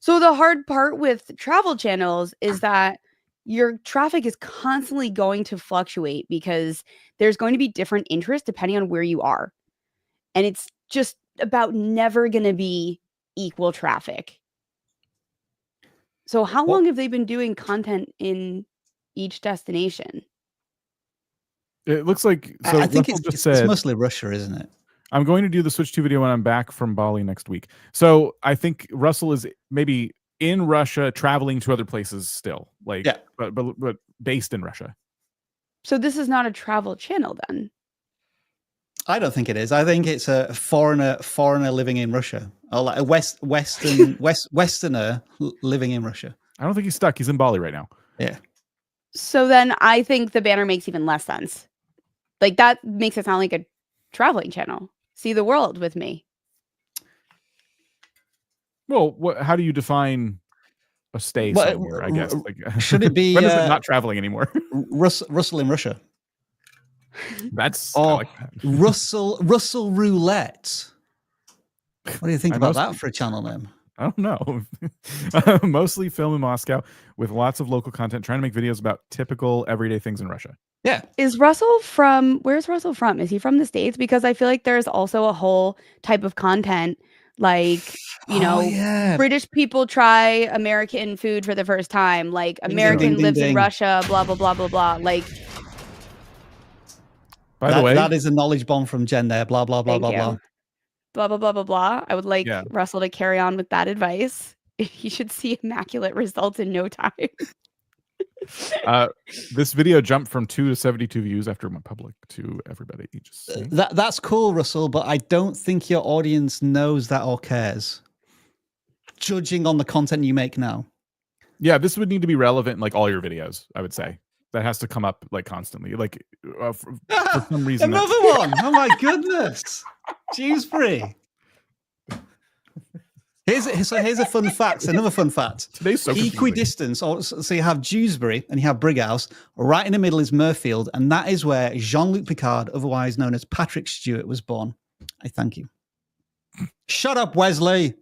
So the hard part with travel channels is that your traffic is constantly going to fluctuate because there's going to be different interests depending on where you are, and it's just about never going to be equal traffic. So how long have they been doing content in each destination? It looks like so. I think it's mostly Russia, isn't it? I'm going to do the Switch 2 video when I'm back from Bali next week. So I think Russell is maybe in Russia, traveling to other places still, like, yeah, but based in Russia. So this is not a travel channel then? I don't think it is. I think it's a foreigner living in Russia, or like a Westerner living in Russia. I don't think he's stuck. He's in Bali right now. Yeah. So then I think the banner makes even less sense. Like that makes it sound like a traveling channel. See the world with me. Well, how do you define a stay somewhere? I guess. Like, should it be? When is it not traveling anymore? Russell in Russia. That's like that. Russell Roulette. What do you think about that for a channel name? I don't know. Mostly film in Moscow with lots of local content, trying to make videos about typical everyday things in Russia. Yeah. Is Russell from, where's Russell from? Is he from the States? Because I feel like there's also a whole type of content like, you know, yeah. British people try American food for the first time, like Ding, American ding, ding, lives in ding. Russia, blah, blah, blah, blah, blah. Like, By the way, that is a knowledge bomb from Jen there. Blah, blah, blah, thank blah, you. blah. Blah, blah, blah, blah, blah. I would like Yeah. Russell to carry on with that advice. He should see immaculate results in no time. this video jumped from 2 to 72 views after it went public to everybody. Just saying. That's cool, Russell, but I don't think your audience knows that or cares. Judging on the content you make now. Yeah, this would need to be relevant in like all your videos, I would say. That has to come up like constantly. Like for some reason. Another one. Oh my goodness. Dewsbury. Here's a fun fact. Another fun fact. Today's so confusing. Equidistance. So you have Dewsbury and you have Brighouse. Right in the middle is Murfield, and that is where Jean-Luc Picard, otherwise known as Patrick Stewart, was born. I thank you. Shut up, Wesley.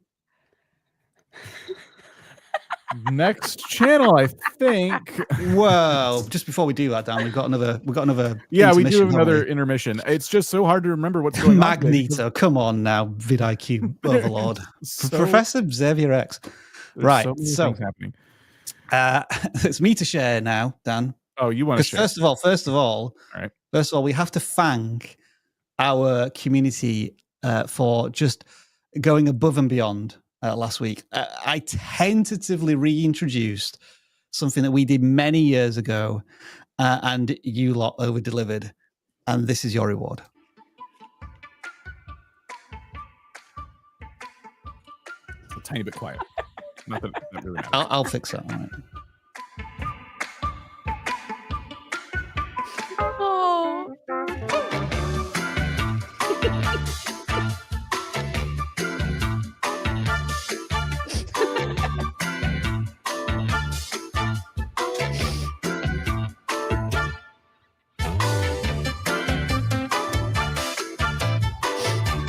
Next channel, I think. Well, just before we do that, Dan, we've got another. Yeah, we do have intermission, another haven't intermission. It's just so hard to remember what's we? going on. Magneto. Come on now, vidIQ overlord. So- Professor Xavier X. There's Right. so many So things happening. it's me to share now, Dan. Oh, you want to Because share? first of all, right. we have to thank our community for just going above and beyond last week. I tentatively reintroduced something that we did many years ago, and you lot over-delivered, and this is your reward. It's a tiny bit quiet. Not that that really matters. I'll fix that. All right. Oh.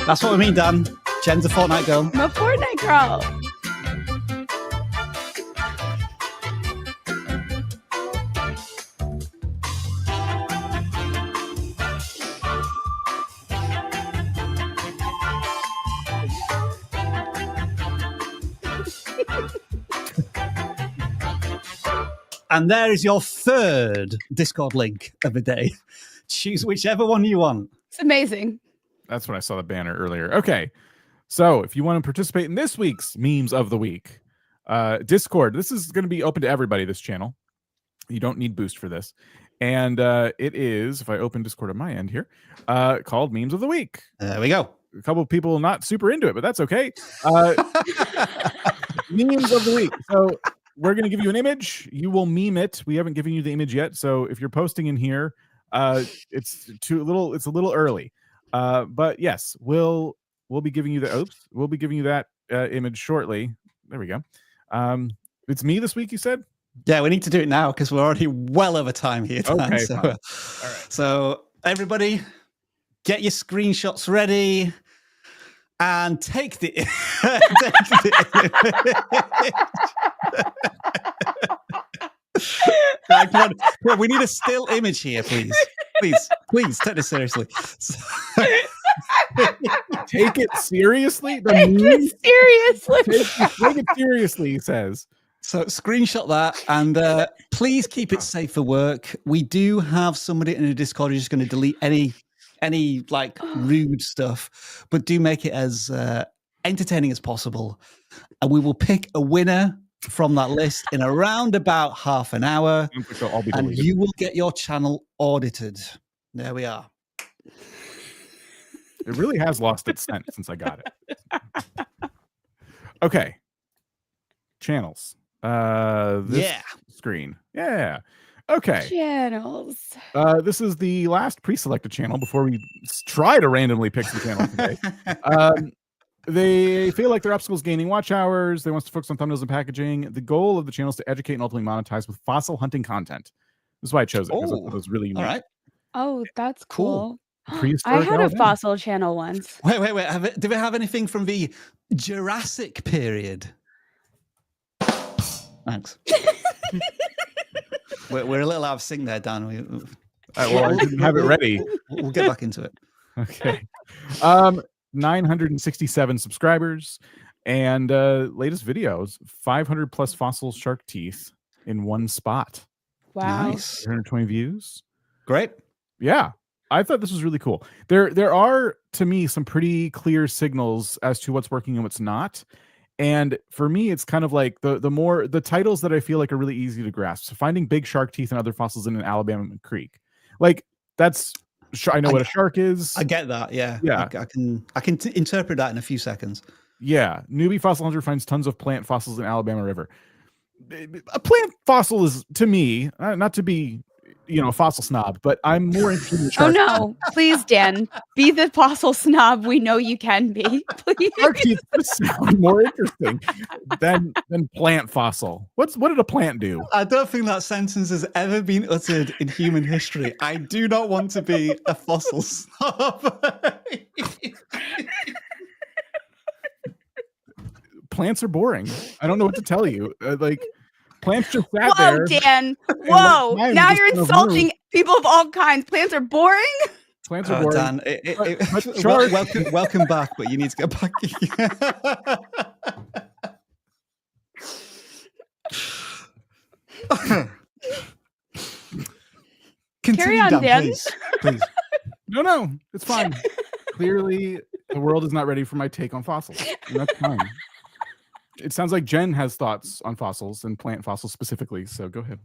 That's what we mean, Dan. Jen's a Fortnite girl. I'm a Fortnite girl. And there is your third Discord link of the day. Choose whichever one you want. It's amazing. That's when I saw the banner earlier. Okay. So if you want to participate in this week's memes of the week, Discord, this is going to be open to everybody, this channel. You don't need boost for this. And it is, if I open Discord on my end here, called Memes of the Week. There we go. A couple of people not super into it, but that's okay. Memes of the week. So we're going to give you an image. You will meme it. We haven't given you the image yet. So if you're posting in here, it's a little early. But yes, we'll be giving you that image shortly. There we go. It's me this week, you said? Yeah, we need to do it now because we're already well over time here. Dan. Okay, So, fine. All right. so everybody, get your screenshots ready and take the. Right, come on. We need a still image here, please. Please, take this seriously. Take it seriously? The Take meme? it seriously. Take it seriously, he says. So screenshot that and please keep it safe for work. We do have somebody in the Discord who's just going to delete any like rude stuff, but do make it as entertaining as possible. And we will pick a winner from that list in around about half an hour, They'll all be and deleted. you will get your channel audited. There we are. It really has lost its scent since I got it. Okay. Channels. This screen. Yeah. Okay. Channels. This is the last pre-selected channel before we try to randomly pick some channels today. They feel like their obstacles gaining watch hours. They want to focus on thumbnails and packaging. The goal of the channel is to educate and ultimately monetize with fossil hunting content. This is why I chose it, because it was really unique. All right. Oh, that's Cool. cool. I Prehistoric had a Alabama. fossil channel once. Wait. Do we have anything from the Jurassic period. Thanks. we're a little out of sync there, Dan. Well, I didn't have it ready. We'll get back into it. Okay. 967 subscribers, and latest videos, 500 plus fossil shark teeth in one spot. Wow. Nice. 120 views. Great. Yeah. I thought this was really cool. There are, to me, some pretty clear signals as to what's working and what's not. And for me, it's kind of like the titles that I feel like are really easy to grasp. So finding big shark teeth and other fossils in an Alabama creek. Like that's, I know what a shark is. I get that. Yeah. Yeah. I can interpret that in a few seconds. Yeah. Newbie fossil hunter finds tons of plant fossils in Alabama River. A plant fossil is, to me, not to be, a fossil snob, but I'm more interested in shark. Oh no, please, Dan, be the fossil snob we know you can be. Please. Shark teeth sound more interesting than plant fossil. What did a plant do? I don't think that sentence has ever been uttered in human history. I do not want to be a fossil snob. Plants are boring. I don't know what to tell you. Plants just sat Whoa, there. Dan. Whoa. Now you're insulting people of all kinds. Plants are boring. Plants are boring. Dan, welcome back, but you need to get back. Carry on, Dan. Please. No, it's fine. Clearly, the world is not ready for my take on fossils. And that's fine. It sounds like Jen has thoughts on fossils and plant fossils specifically, so go ahead.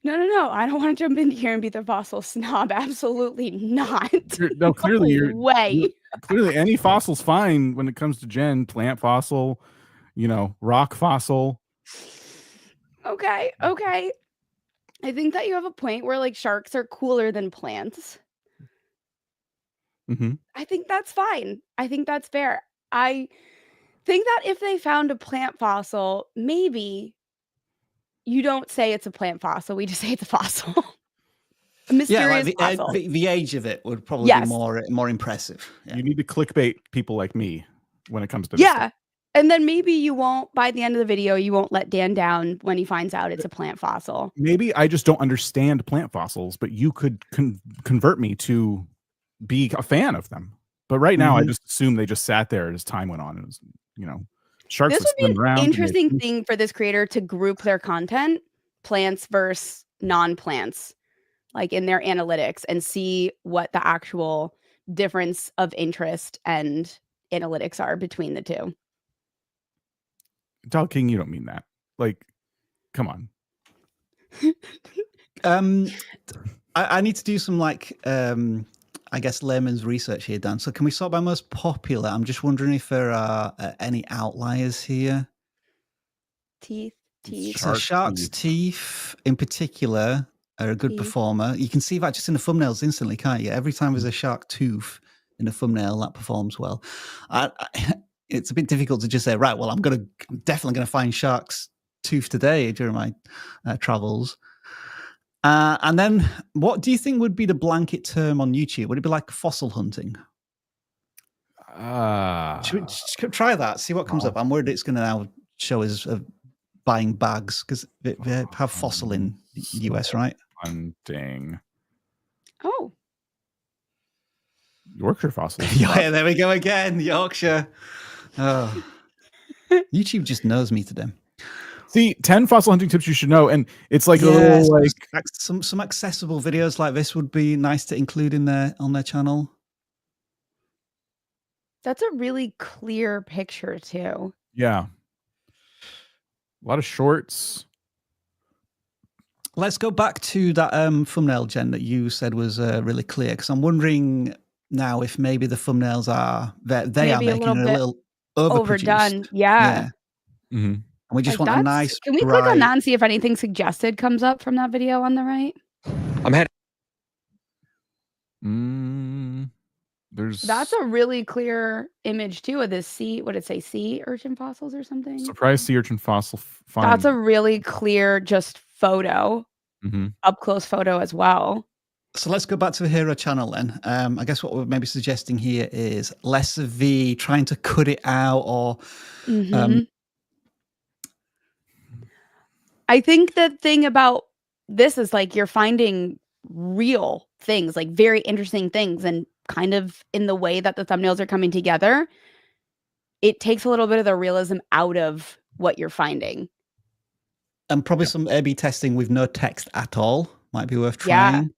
No. I don't want to jump in here and be the fossil snob. Absolutely not. Clearly, way. Clearly, any fossil's fine when it comes to Jen. Plant fossil, rock fossil. Okay. I think that you have a point where like sharks are cooler than plants. Mm-hmm. I think that's fine. I think that's fair. I think that if they found a plant fossil, maybe you don't say it's a plant fossil. We just say it's a fossil. A mysterious fossil. The age of it would probably be more impressive. Yeah. You need to clickbait people like me when it comes to this stuff. And then maybe you won't, by the end of the video, you won't let Dan down when he finds out it's a plant fossil. Maybe I just don't understand plant fossils, but you could convert me to be a fan of them. But right now, I just assume they just sat there as time went on. It was, sharks. This would be an interesting thing for this creator to group their content, plants versus non-plants, like in their analytics, and see what the actual difference of interest and analytics are between the two. Dog King, you don't mean that. Like, come on. I need to do some I guess layman's research here, Dan. So can we sort by most popular? I'm just wondering if there are any outliers here. Teeth. So shark's teeth in particular are a good performer. You can see that just in the thumbnails instantly, can't you? Every time there's a shark tooth in a thumbnail, that performs well. It's a bit difficult to just say, right, well, I'm definitely going to find shark's tooth today during my travels. And then what do you think would be the blanket term on YouTube? Would it be like fossil hunting? Should we try that? See what comes up. I'm worried it's going to now show us buying bags because they have fossil in the US, right? Hunting. Oh. Yorkshire fossil. Yeah, there we go again. Yorkshire. Oh. YouTube just knows me today. See, 10 fossil hunting tips you should know, and it's like a little like some accessible videos like this would be nice to include on their channel. That's a really clear picture too. Yeah, a lot of shorts. Let's go back to that thumbnail, Jen, that you said was really clear, because I'm wondering now if maybe the thumbnails are they are making it a little overdone. Yeah. Mm-hmm. And we just want a nice. Can we click on that and see if anything suggested comes up from that video on the right? That's a really clear image too of this sea. What did it say? Sea urchin fossils or something? Surprise sea urchin fossil find. That's a really clear just photo, up close photo as well. So let's go back to the hero channel then. I guess what we're maybe suggesting here is less of the trying to cut it out or I think the thing about this is like you're finding real things, like very interesting things, and kind of in the way that the thumbnails are coming together, it takes a little bit of the realism out of what you're finding. and probably some A/B testing with no text at all might be worth Yeah. trying.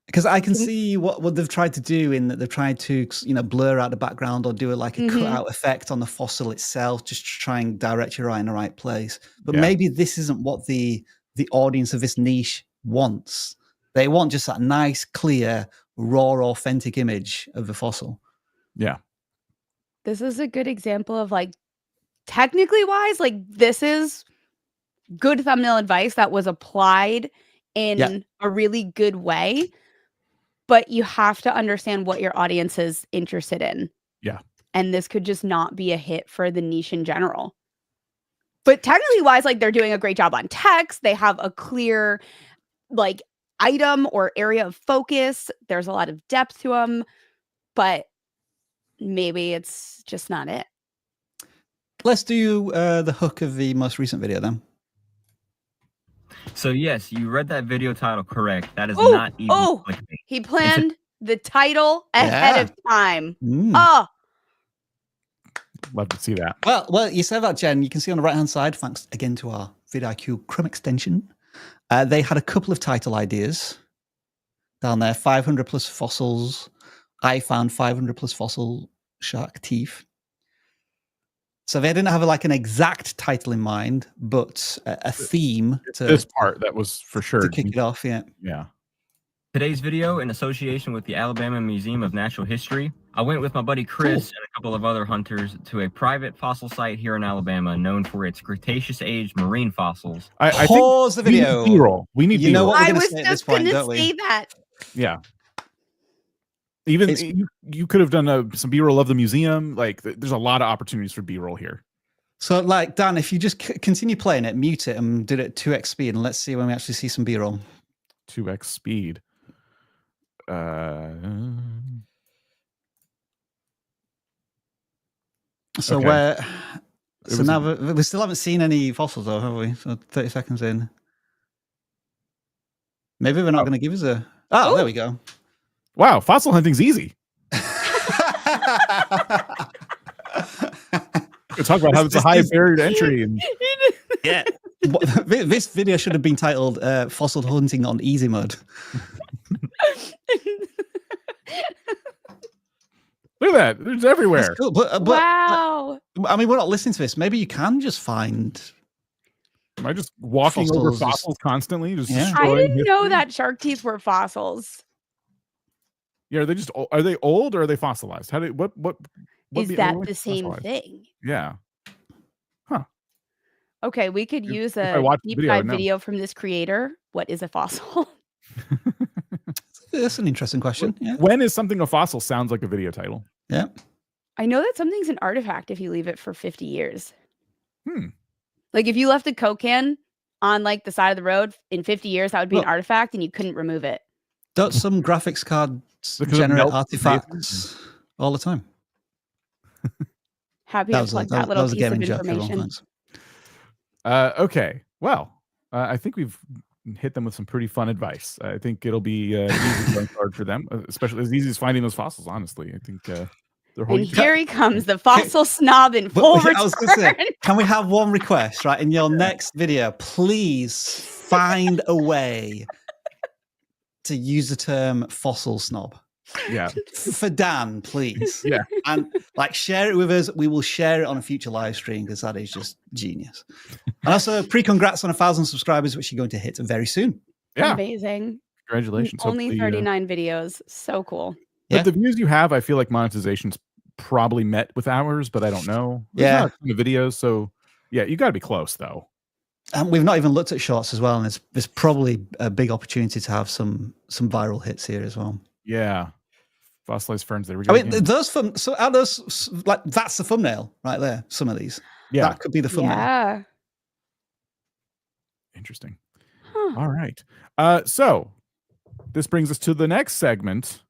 Because I can see what they've tried to do in that they've tried to, blur out the background or do like a cutout effect on the fossil itself, just to try and direct your eye in the right place. But maybe this isn't what the audience of this niche wants. They want just that nice, clear, raw, authentic image of the fossil. Yeah. This is a good example of like technically wise, like this is good thumbnail advice that was applied in a really good way. But you have to understand what your audience is interested in. Yeah. And this could just not be a hit for the niche in general. But technically wise, like they're doing a great job on text. They have a clear like item or area of focus. There's a lot of depth to them, but maybe it's just not it. Let's do the hook of the most recent video then. So yes, you read that video title correct. That is not even clickbait. He planned the title ahead of time. Love to see that. Well, you said that, Jen. You can see on the right-hand side, thanks again to our vidIQ Chrome extension, they had a couple of title ideas down there, 500 plus fossils. I found 500 plus fossil shark teeth. So they didn't have like an exact title in mind, but a theme to this part that was for sure to kick it off. Yeah. Today's video, in association with the Alabama Museum of Natural History, I went with my buddy Chris and a couple of other hunters to a private fossil site here in Alabama known for its Cretaceous age marine fossils. I pause the video. We need B-roll. What we're I gonna was say at just this point, going don't to we? say that. Yeah. Even you could have done some B-roll of the museum. Like there's a lot of opportunities for B-roll here. So like, Dan, if you just continue playing it, mute it and did it at 2x speed, and let's see when we actually see some B-roll. 2x speed. So okay. now we still haven't seen any fossils though, have we? So 30 seconds in. Maybe they're not going to give us a... Oh, there we go. Wow, fossil hunting's easy. We talk about how it's a high barrier to entry. And... Yeah. This video should have been titled Fossil Hunting on Easy Mode. Look at that. There's everywhere. That's cool. But, Wow. I mean, we're not listening to this. Maybe you can just find... Am I just walking over fossils constantly? Just I didn't know that shark teeth were fossils. Yeah, are they old or are they fossilized? What is that the same thing? Yeah. Huh. Okay, we could use a deep dive video from this creator. What is a fossil? That's an interesting question. Yeah. When is something a fossil sounds like a video title? Yeah. I know that something's an artifact if you leave it for 50 years. Like if you left a Coke can on like the side of the road in 50 years, that would be an artifact and you couldn't remove it. Don't some graphics cards generate artifacts all the time? Happy to plug that little piece of information. Okay. Well, I think we've hit them with some pretty fun advice. I think it'll be easy going forward for them, especially as easy as finding those fossils, honestly. I think and here he comes, the fossil snob in full return. I was going to say, can we have one request, right? In your next video, please find a way to use the term fossil snob. Yeah. For Dan, please. Yeah. And like share it with us. We will share it on a future live stream because that is just genius. And also pre-congrats on 1,000 subscribers, which you're going to hit very soon. Yeah. Amazing. Congratulations. Only 39 videos. So cool. But the views you have, I feel like monetization's probably met with ours, but I don't know. There's not a ton of videos, so yeah, you got to be close though. And we've not even looked at shorts as well, and there's probably a big opportunity to have some viral hits here as well. Yeah, fossilized ferns. There we go. I mean, those are those like that's the thumbnail right there. Some of these, that could be the thumbnail. Yeah. Interesting. Huh. All right. So this brings us to the next segment,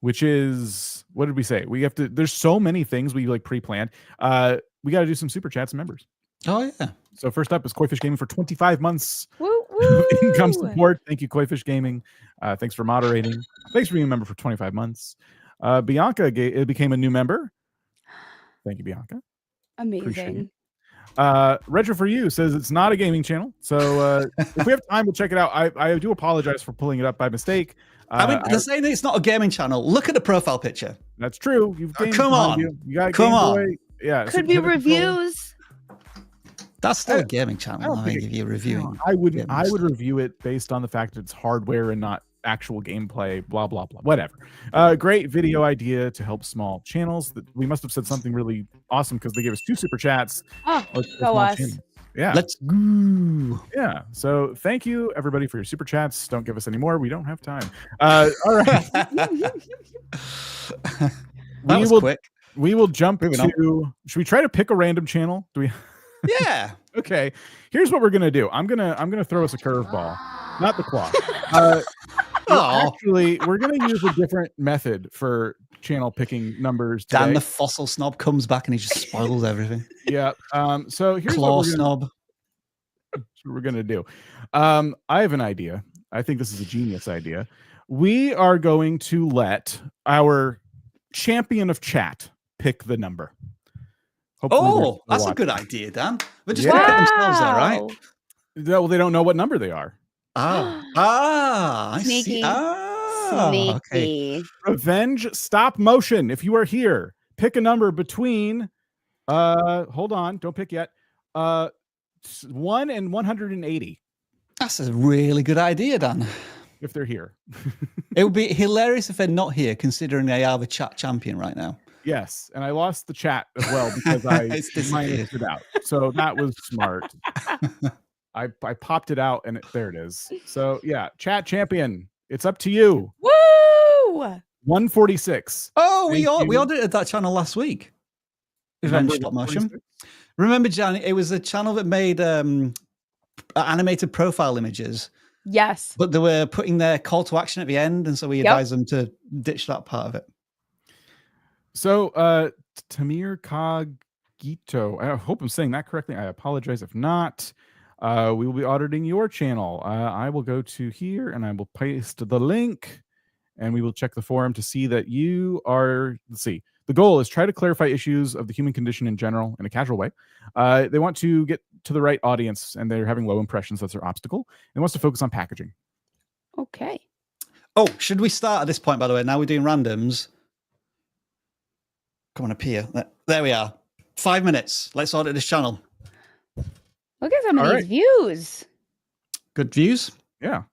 which is, what did we say? We have to, there's so many things we like pre-planned. We got to do some super chats and members. Oh, yeah. So first up is Koifish Gaming for 25 months Woo, of income woo. support. Thank you, Koifish Gaming. Thanks for moderating. Thanks for being a member for 25 months. Bianca became a new member. Thank you, Bianca. Amazing. Retro for You says it's not a gaming channel. So if we have time, we'll check it out. I do apologize for pulling it up by mistake. I mean, they're saying it's not a gaming channel. Look at the profile picture. That's true. You've come on. You got come Game on. Boy. Yeah. Could be reviews. That's still a gaming channel. I don't I think think if you're reviewing. I would review it based on the fact that it's hardware and not actual gameplay, blah, blah, blah, whatever. Great video idea to help small channels. We must have said something really awesome because they gave us 2 super chats. Oh, for go small us. channels. Yeah. Let's go. Yeah. So thank you, everybody, for your super chats. Don't give us any more. We don't have time. All right. That was quick. We will jump Moving to. Should we try to pick a random channel? Do we? Yeah. Okay. Here's what we're gonna do. I'm gonna throw us a curveball, not the claw. Actually, we're gonna use a different method for channel picking numbers today. Dan the fossil snob comes back and he just spoils everything. Yeah. So here's Claw what snob. we're gonna do. I have an idea. I think this is a genius idea. We are going to let our champion of chat pick the number. Oh, that's a good idea, Dan. But just pick it themselves there, right? Well, they don't know what number they are. I Sneaky. see. Sneaky. Okay. Revenge stop motion. If you are here, pick a number between hold on, don't pick yet. 1 and 180. That's a really good idea, Dan. If they're here. It would be hilarious if they're not here, considering they are the chat champion right now. Yes, and I lost the chat as well because I minused it out. So that was smart. I popped it out and there it is. So yeah, chat champion. It's up to you. Woo! 146. Oh, we audited that channel last week. Revenge Stop Motion. Remember, Jan? It was a channel that made animated profile images. Yes. But they were putting their call to action at the end, and so we advised them to ditch that part of it. So Tamir Kagito, I hope I'm saying that correctly. I apologize if not. We will be auditing your channel. I will go to here and I will paste the link and we will check the forum to see that you are, let's see. The goal is try to clarify issues of the human condition in general in a casual way. They want to get to the right audience and they're having low impressions. That's their obstacle. And wants to focus on packaging. Okay. Oh, should we start at this point, by the way? Now we're doing randoms. Come on up here. There we are. 5 minutes. Let's audit this channel. Look at some of these views. Good views. Yeah.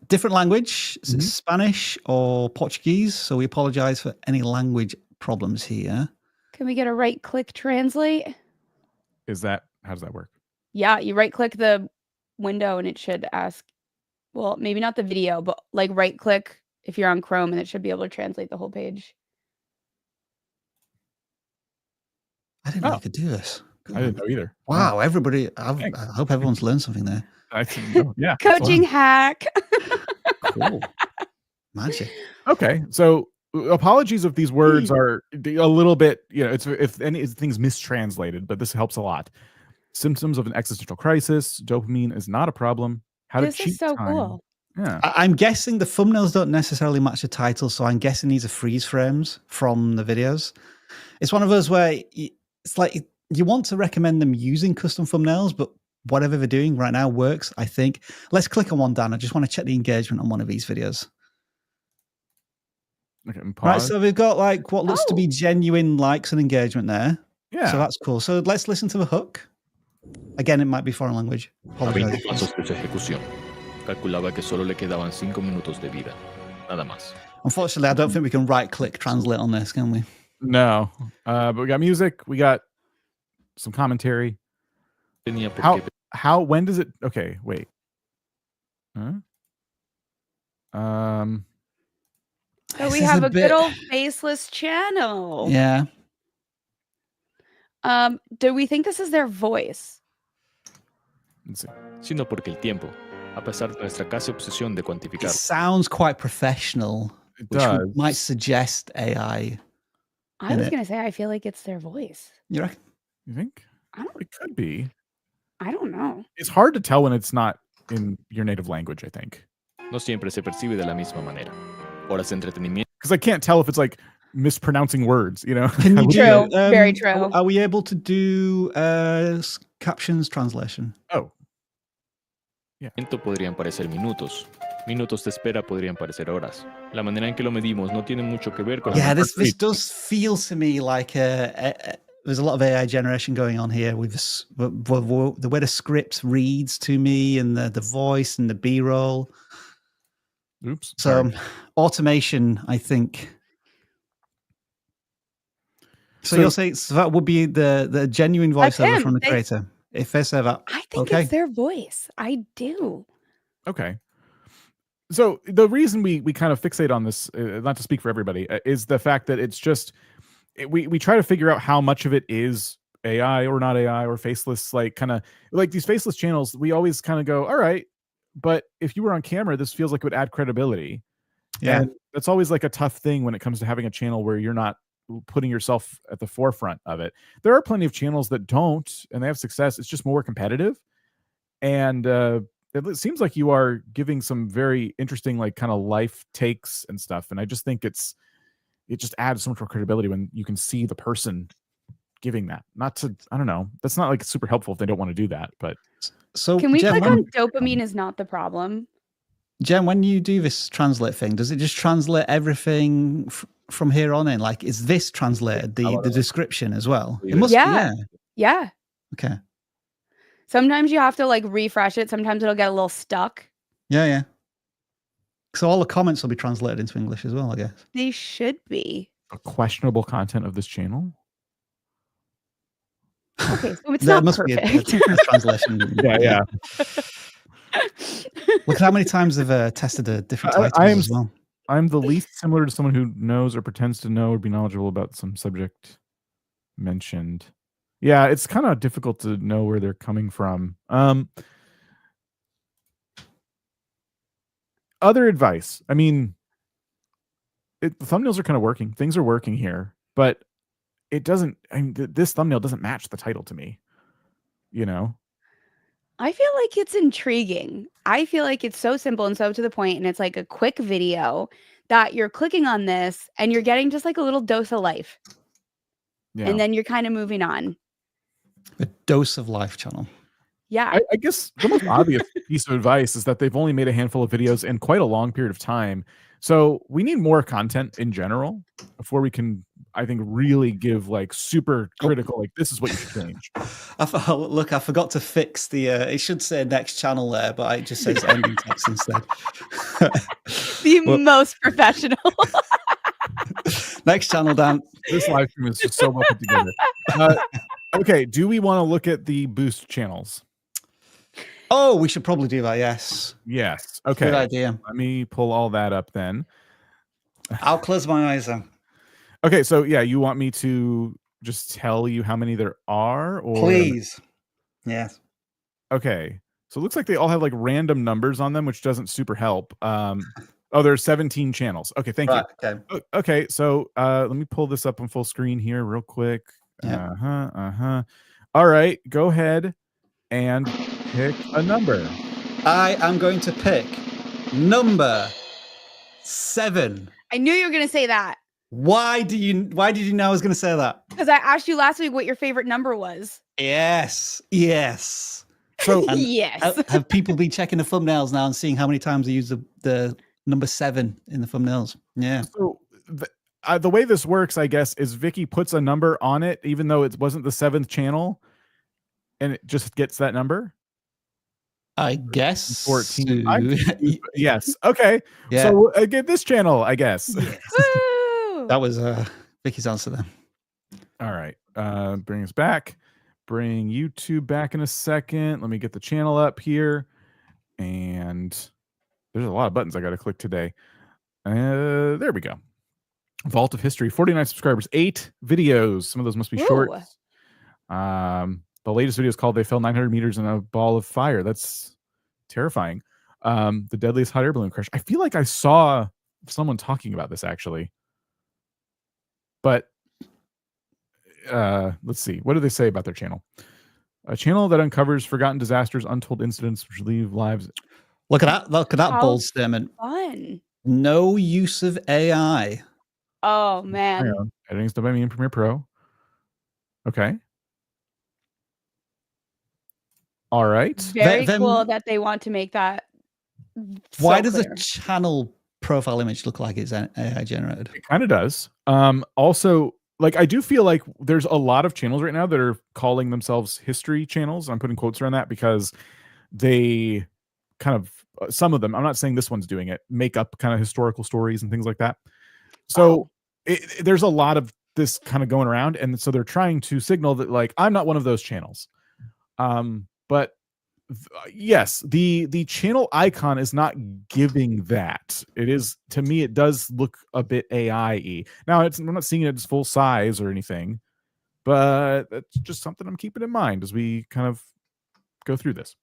Different language, Spanish or Portuguese. So we apologize for any language problems here. Can we get a right click translate? How does that work? Yeah, you right click the window and it should ask, well, maybe not the video, but like right click if you're on Chrome and it should be able to translate the whole page. I didn't know you could do this. I didn't know either. Wow, everybody. I hope everyone's learned something there. Yeah. Coaching hack. Cool. Magic. Okay. So apologies if these words are a little bit, it's if anything's mistranslated, but this helps a lot. Symptoms of an existential crisis. Dopamine is not a problem. How This to cheat is so time. cool. Yeah. I'm guessing the thumbnails don't necessarily match the title, so I'm guessing these are freeze frames from the videos. It's one of those where it's like you want to recommend them using custom thumbnails, but whatever they're doing right now works, I think. Let's click on one, Dan. I just want to check the engagement on one of these videos. Okay, Right, so we've got like what looks to be genuine likes and engagement there. Yeah. So that's cool. So let's listen to the hook. Again, it might be foreign language. A 20 pasos de su ejecución. Calculaba que solo le quedaban 5 minutos de vida. Nada más. Unfortunately, I don't think we can right-click translate on this, can we? No. But we got music. We got some commentary. Tenía por qué. When does it? Okay, wait. Huh? So we have a good old faceless channel. Yeah. Do we think this is their voice? Let's see. Sino porque el tiempo a pesar de nuestra casi obsesión de It cuantificar. sounds quite professional, It which does. might suggest AI. I In was it. gonna say I feel like it's their voice. You reckon? You think? I don't. It could be. I don't know. It's hard to tell when it's not in your native language, I think. No siempre se percibe de la misma manera. Horas de entretenimiento. Because I can't tell if it's like mispronouncing words, you know? Can you do, True. Very true. Are we able to do captions translation? Oh, Podrían parecer minutos. Minutos de espera podrían parecer horas. La manera en que lo medimos no tiene mucho que ver con Yeah, la this does feel to me like there's a lot of AI generation going on here with the way the script reads to me and the voice and the B-roll. oops. So sorry. automation, I think. So So- you'll say so that would be the genuine voiceover him. from the They- creator. If they say that, I think okay. it's their voice. I do. Okay. So the reason we kind of fixate on this, not to speak for everybody, is the fact that it's just we try to figure out how much of it is AI or not AI or faceless, like kind of like these faceless channels. We always kind of go, all right, but if you were on camera, this feels like it would add credibility. Yeah. And that's always like a tough thing when it comes to having a channel where you're not putting yourself at the forefront of it. There are plenty of channels that don't, and they have success. It's just more competitive. And it seems like you are giving some very interesting, like kind of life takes and stuff. And I just think it just adds so much more credibility when you can see the person giving that. Not to, I don't know. That's not like super helpful if they don't want to do that. But So Can we Jen, click when, on dopamine is not the problem? Jen, when you do this translate thing, does it just translate everything from here on in? Like, is this translated, the description as well? It must Yeah. be, Yeah. Okay. Sometimes you have to like refresh it. Sometimes it'll get a little stuck. Yeah. So all the comments will be translated into English as well, I guess. They should be. the questionable content of this channel. Okay, so it's There not must perfect. be a translation. Yeah. Look how many times they've tested the different titles I am as well. I'm the least similar to someone who knows or pretends to know or be knowledgeable about some subject mentioned. Yeah, it's kind of difficult to know where they're coming from. Other advice. I mean, the thumbnails are kind of working. Things are working here, but it doesn't. I mean, this thumbnail doesn't match the title to me. You know. I feel like it's intriguing. I feel like it's so simple and so to the point, and it's like a quick video that you're clicking on this and you're getting just like a little dose of life. Yeah. And then you're kind of moving on. A dose of life channel. Yeah. I guess the most obvious piece of advice is that they've only made a handful of videos in quite a long period of time. So we need more content in general before we can, I think, really give like super critical, like this is what you should change. Look, I forgot to fix the, it should say next channel there, but it just says ending text instead. The Well- most professional. Next channel, Dan. This live stream is just so well put together. Okay, do we want to look at the boost channels? Oh, we should probably do that, yes. Yes. Okay. Good idea. Let me pull all that up then. I'll close my eyes then. Okay, so yeah, you want me to just tell you how many there are? Or Please. Yes. Okay. So it looks like they all have like random numbers on them, which doesn't super help. Oh, there's 17 channels. Okay, thank you. Okay. Okay, so let me pull this up on full screen here real quick. Yeah. All right, go ahead and pick a number. I am going to pick number 7. I knew you were going to say that Why did you know I was going to say that? because I asked you last week what your favorite number was. Yes. So And Yes. have people been checking the thumbnails now and seeing how many times they use the number 7 in the thumbnails? Yeah. So the way this works, I guess, is Vicky puts a number on it, even though it wasn't the 7th channel, and it just gets that number. I guess 14. so. Yes. Okay. Yeah. So I get this channel, I guess. Woo! That was Vicky's answer then. All right. Bring us back. Bring YouTube back in a second. Let me get the channel up here. And there's a lot of buttons I got to click today. There we go. Vault of History, 49 subscribers, 8 videos. Some of those must be short. The latest video is called They Fell 900 Meters in a Ball of Fire. That's terrifying. The deadliest hot air balloon crash. I feel like I saw someone talking about this actually, but let's see. What do they say about their channel? A channel that uncovers forgotten disasters, untold incidents which leave lives. Look at that How bold statement. fun. No use of AI. Oh Hang man. on. Editing's done by me in Premiere Pro. Okay. All right. Very Them- cool that they want to make that. Why so does clear. the channel profile image look like it's AI generated? It kind of does. Also, like I do feel like there's a lot of channels right now that are calling themselves history channels. I'm putting quotes around that because they kind of some of them, I'm not saying this one's doing it, make up kind of historical stories and things like that. So there's a lot of this kind of going around, and so they're trying to signal that like I'm not one of those channels. But yes, the channel icon is not giving that. It is, to me, it does look a bit AI-y. Now, I'm not seeing it as full size or anything, but that's just something I'm keeping in mind as we kind of go through this.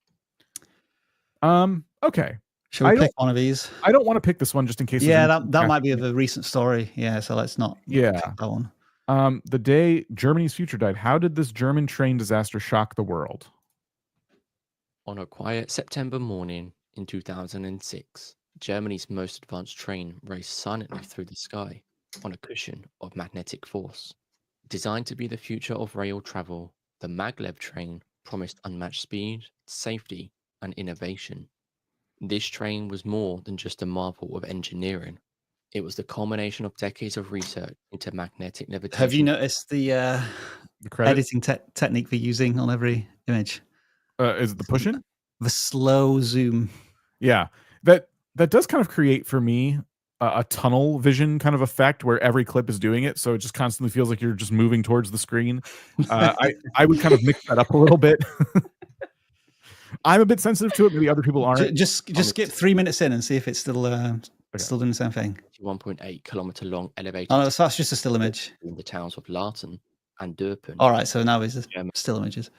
Okay. Should we pick one of these? I don't want to pick this one just in case. Yeah, that might be of a recent story. Yeah, so let's not pick that one. The day Germany's future died, how did this German train disaster shock the world? On a quiet September morning in 2006, Germany's most advanced train raced silently through the sky on a cushion of magnetic force. Designed to be the future of rail travel, the maglev train promised unmatched speed, safety, and innovation. This train was more than just a marvel of engineering. It was the culmination of decades of research into magnetic levitation. Have you noticed the editing technique we're using on every image? Is it the push-in? The slow zoom. Yeah, that does kind of create for me a tunnel vision kind of effect where every clip is doing it, so it just constantly feels like you're just moving towards the screen. I would kind of mix that up a little bit. I'm a bit sensitive to it. Maybe other people aren't. Just skip 3 minutes in and see if it's still still doing the same thing. 1.8 kilometer long elevator. Oh no, so that's just a still image. In the towns of Larten and Dürpen. All right, so now it's still images.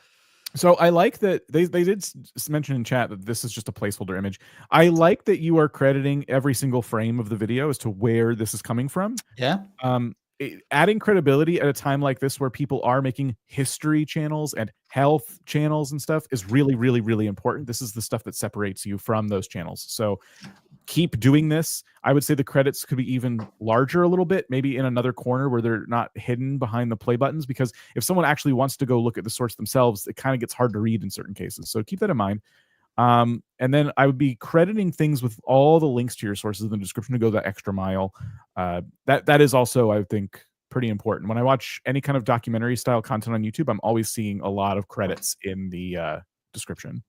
So I like that they did mention in chat that this is just a placeholder image. I like that you are crediting every single frame of the video as to where this is coming from. Yeah. Adding credibility at a time like this where people are making history channels and health channels and stuff is really, really, really important. This is the stuff that separates you from those channels. So keep doing this. I would say the credits could be even larger a little bit, maybe in another corner where they're not hidden behind the play buttons, because if someone actually wants to go look at the source themselves, it kind of gets hard to read in certain cases. So keep that in mind. And then I would be crediting things with all the links to your sources in the description to go that extra mile. That is also, I think, pretty important. When I watch any kind of documentary style content on YouTube, I'm always seeing a lot of credits in the description.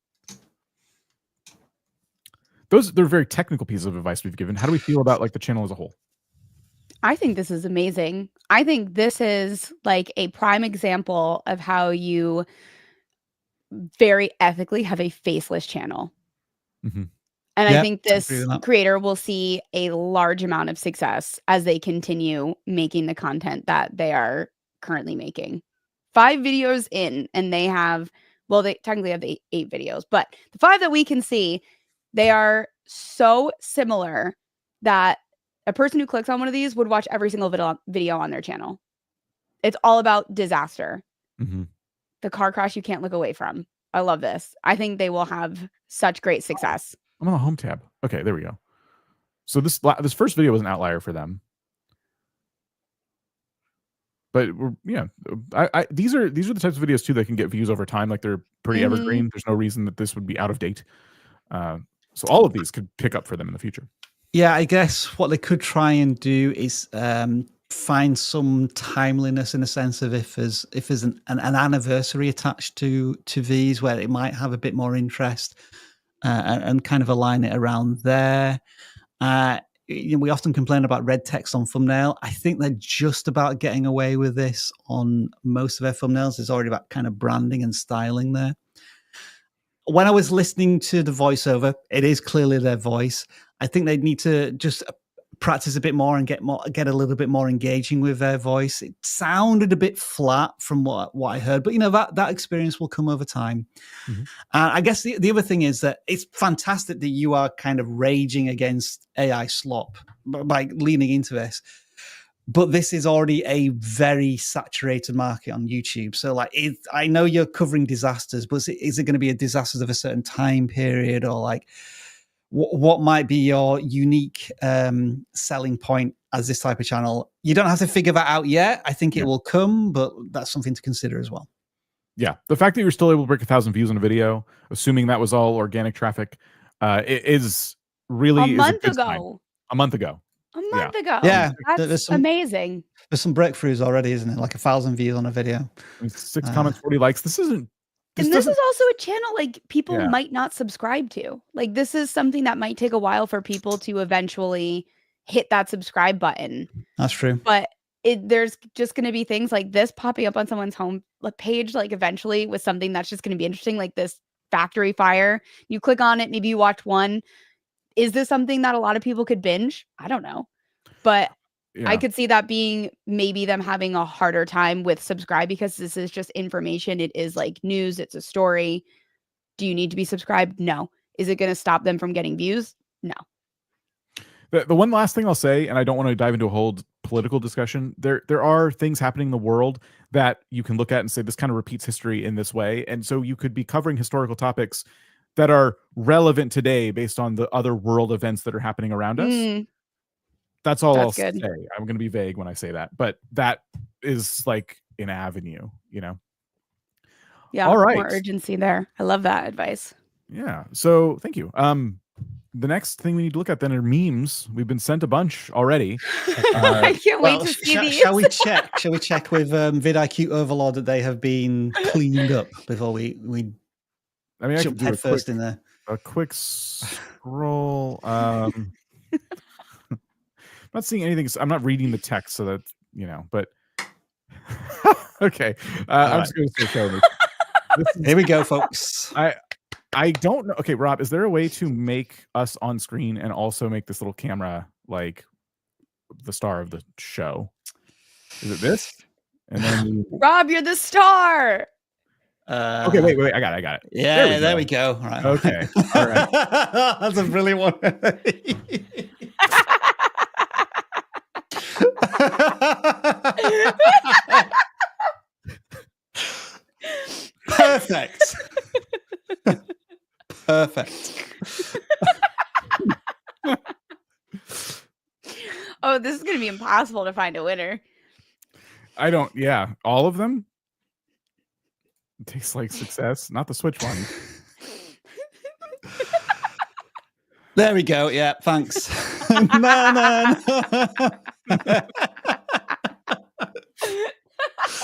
They're very technical pieces of advice we've given. How do we feel about like the channel as a whole? I think this is amazing. I think this is like a prime example of how you very ethically have a faceless channel. Mm-hmm. And I think this creator will see a large amount of success as they continue making the content that they are currently making. 5 videos in, and they have, well, they technically have 8 videos, but the 5 that we can see, they are so similar that a person who clicks on one of these would watch every single video on their channel. It's all about disaster. Mm-hmm. The car crash you can't look away from. I love this. I think they will have such great success. I'm on the home tab. Okay, there we go. So this first video was an outlier for them. But yeah, these are the types of videos too that can get views over time. Like they're pretty evergreen. There's no reason that this would be out of date. So all of these could pick up for them in the future. Yeah, I guess what they could try and do is find some timeliness in a sense of if there's an anniversary attached to these where it might have a bit more interest, and kind of align it around there. We often complain about red text on thumbnail. I think they're just about getting away with this on most of their thumbnails. It's already about kind of branding and styling there. When I was listening to the voiceover, it is clearly their voice. I think they need to just practice a bit more and get a little bit more engaging with their voice. It sounded a bit flat from what I heard, but that experience will come over time. Mm-hmm. I guess the other thing is that it's fantastic that you are kind of raging against AI slop by leaning into this. But this is already a very saturated market on YouTube. So, like, I know you're covering disasters, but is it going to be a disasters of a certain time period, or like, what might be your unique selling point as this type of channel? You don't have to figure that out yet. I think it will come, but that's something to consider as well. Yeah, the fact that you're still able to break 1,000 views on a video, assuming that was all organic traffic, it is really a month ago. A month ago. Yeah, that's amazing. There's some breakthroughs already, isn't it? Like 1,000 views on a video, 6 comments, 40 likes. This is also a channel like people might not subscribe to. Like, this is something that might take a while for people to eventually hit that subscribe button. That's true. But there's just going to be things like this popping up on someone's home page, like eventually, with something that's just going to be interesting, like this factory fire. You click on it, maybe you watch one. Is this something that a lot of people could binge? I don't know. But I could see that being maybe them having a harder time with subscribe, because this is just information. It is like news. It's a story. Do you need to be subscribed? No. Is it going to stop them from getting views? No. The one last thing I'll say, and I don't want to dive into a whole political discussion, there are things happening in the world that you can look at and say this kind of repeats history in this way. And so you could be covering historical topics that are relevant today based on the other world events that are happening around us. That's all I'll say. I'm going to be vague when I say that, but that is like an avenue, Yeah. All right. More urgency there. I love that advice. Yeah. So thank you. The next thing we need to look at then are memes. We've been sent a bunch already. I can't wait to see these. Shall we check? Shall we check with vidIQ Overlord that they have been cleaned up before we I mean, I jump head first in there? A quick scroll. I'm not seeing anything. I'm not reading the text, so that but okay. I'm just going to show this. Here we go, folks. I don't know. Okay, Rob, is there a way to make us on screen and also make this little camera like the star of the show? Is it this? And then Rob, you're the star. Okay, wait. I got it. Yeah, there we go. All right. Okay. All right. That's a brilliant one. Perfect. Oh, this is going to be impossible to find a winner. All of them? It takes like success, not the Switch one. There we go. Yeah, thanks. No.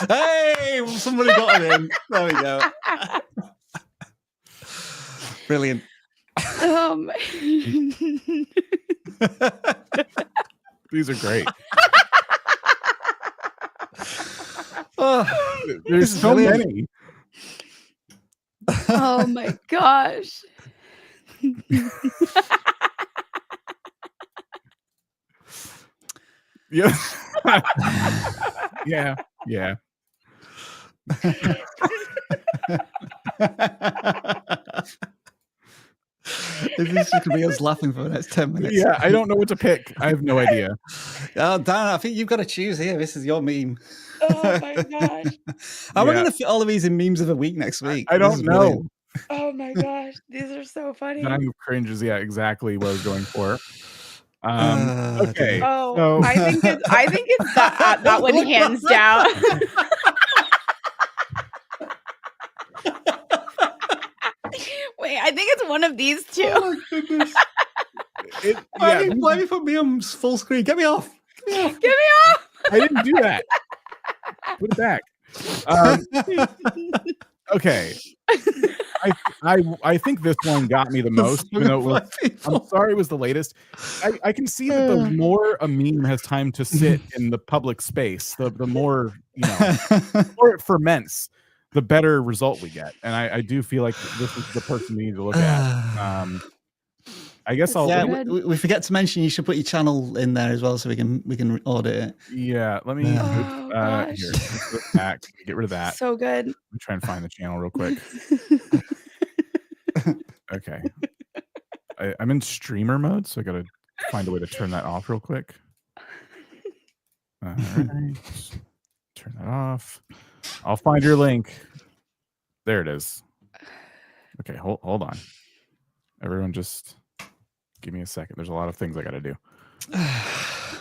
Hey, somebody got it in. There we go. Brilliant. These are great. There's so many. Oh my gosh. Yeah. Yeah. This is just gonna be us laughing for the next 10 minutes. Yeah, I don't know what to pick. I have no idea. Oh, Dan, I think you've got to choose here. This is your meme. Oh my gosh. How are we going to fit all of these in memes of the week next week? I don't know. Brilliant. Oh my gosh. These are so funny. Dan cringes. Yeah, exactly what I was going for. Okay. Oh, so... I think it's that one hands down. Wait, I think it's one of these two. Oh my goodness. Why do you put me on full screen? Get me off. Get me off. I didn't do that. Put it back. Okay. I think this one got me the most. Even though I'm sorry it was the latest. I can see that the more a meme has time to sit in the public space, the more the more it ferments, the better result we get. And I do feel like this is the person we need to look at. I guess That's I'll. Yeah, good. we forget to mention you should put your channel in there as well, so we can audit it. Yeah, let me. Yeah. Oh, Here, gosh. let's go back. Get rid of that. So good. Let me try and find the channel real quick. Okay. I'm in streamer mode, so I gotta find a way to turn that off real quick. All right. Turn that off. I'll find your link. There it is. Okay, hold on. Everyone just give me a second. There's a lot of things I gotta do.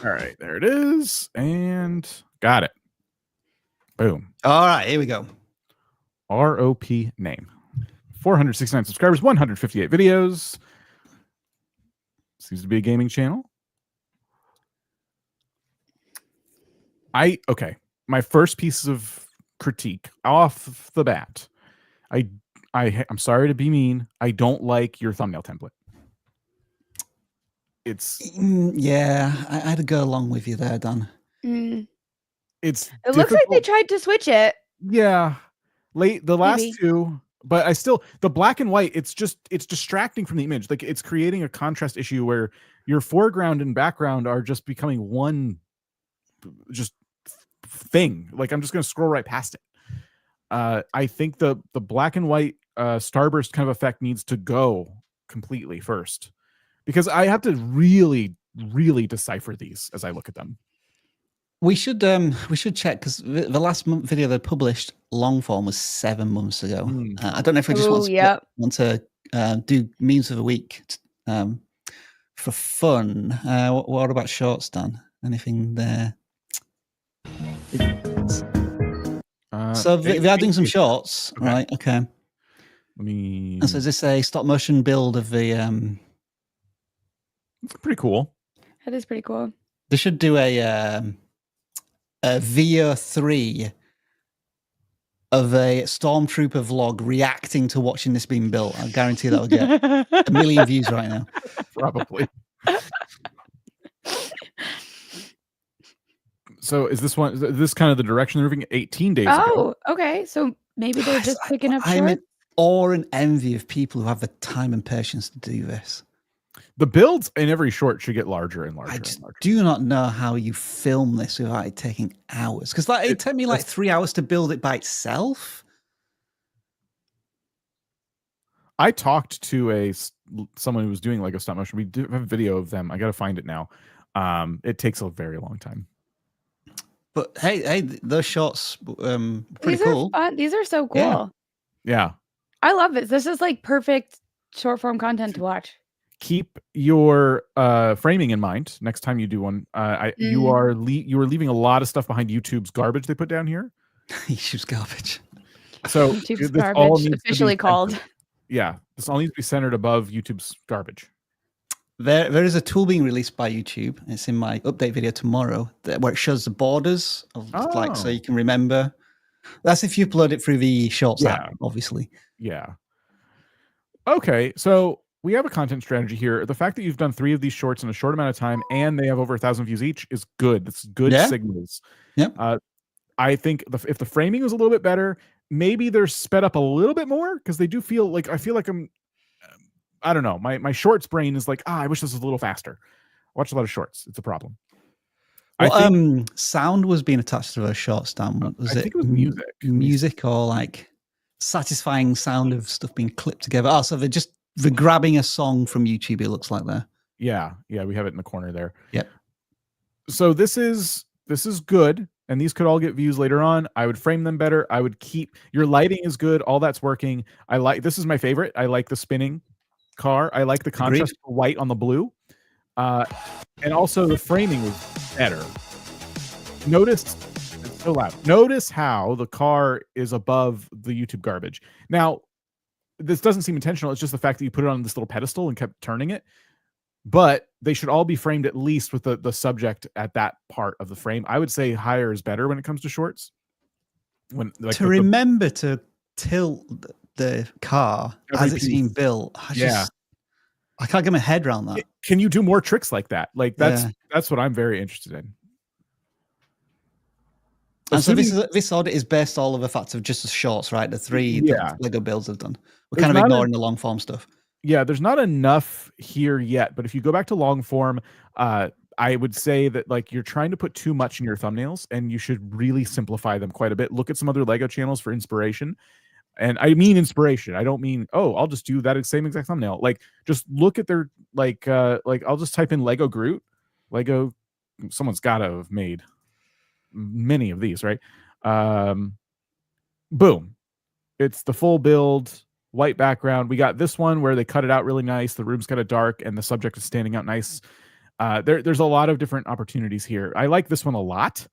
All right, there it is. And got it. Boom. All right, here we go. ROP name. 469 subscribers, 158 videos. Seems to be a gaming channel. Okay. My first piece of critique off the bat. I'm sorry to be mean. I don't like your thumbnail template. Yeah, I had to go along with you there, Dan. It's It looks like they tried to switch it. Yeah. The last Maybe. two, but the black and white, it's distracting from the image. Like it's creating a contrast issue where your foreground and background are just becoming one just thing. Like I'm just going to scroll right past it. I think the black and white starburst kind of effect needs to go completely first, because I have to really, really decipher these as I look at them. We should check, because the last video they published long form was 7 months ago. I don't know if we just want to do memes of the week for fun. What about shorts, Dan? Anything there? So they are doing some shorts, okay. Right? Okay. Let me. And so is this a stop motion build of the? It's pretty cool. That is pretty cool. They should do a VO 3 of a stormtrooper vlog reacting to watching this being built. I guarantee that'll get 1 million views right now. Probably. So is this kind of the direction they're moving? 18 days ago. Oh, okay. So maybe they're just picking up I'm in shorts. awe and envy of people who have the time and patience to do this. The builds in every short should get larger and larger. I just do not know how you film this without it taking hours. Because it took me like 3 hours to build it by itself. I talked to someone who was doing Lego stop motion. We do have a video of them. I got to find it now. It takes a very long time. But hey, those shorts pretty These cool. are fun. These are so cool. Yeah. I love this. This is like perfect short form content to watch. Keep your framing in mind next time you do one. You are leaving a lot of stuff behind YouTube's garbage they put down here. YouTube's garbage. So YouTube's garbage, officially called. Yeah, this all needs to be centered above YouTube's garbage. There is a tool being released by YouTube. It's in my update video tomorrow, where it shows the borders of so you can remember. That's if you upload it through the Shorts app, obviously. Yeah. Okay, so we have a content strategy here. The fact that you've done 3 of these shorts in a short amount of time and they have over 1,000 views each is good. That's good signals. Yeah. I think if the framing was a little bit better, maybe they're sped up a little bit more, because they do feel like I don't know. My shorts brain is like, I wish this was a little faster. I watch a lot of shorts. It's a problem. Well, sound was being attached to those shorts, Dan. I think it was music. Music or like satisfying sound of stuff being clipped together. Oh, so they're grabbing a song from YouTube, it looks like there. Yeah, we have it in the corner there. Yep. So this is good, and these could all get views later on. I would frame them better. I would keep your lighting is good. All that's working. This is my favorite. I like the spinning car. I like the contrast of white on the blue. And also the framing was better. Notice it's so loud. Notice how the car is above the YouTube garbage. Now, this doesn't seem intentional. It's just the fact that you put it on this little pedestal and kept turning it. But they should all be framed at least with the subject at that part of the frame. I would say higher is better when it comes to shorts. Remember to tilt the car as it's being built. I can't get my head around that. Can you do more tricks like that? Like that's what I'm very interested in. And so this audit is based all of the facts of just the shorts, right? The 3 that Lego builds have done. We're kind of ignoring the long form stuff. Yeah, there's not enough here yet, but if you go back to long form, I would say that like you're trying to put too much in your thumbnails and you should really simplify them quite a bit. Look at some other Lego channels for inspiration. And I mean inspiration. I don't mean, oh, I'll just do that same exact thumbnail. Like just look at their like I'll just type in Lego Groot. Lego, someone's gotta have made many of these, right? Boom. It's the full build, white background. We got this one where they cut it out really nice. The room's kind of dark and the subject is standing out nice. There's a lot of different opportunities here. I like this one a lot.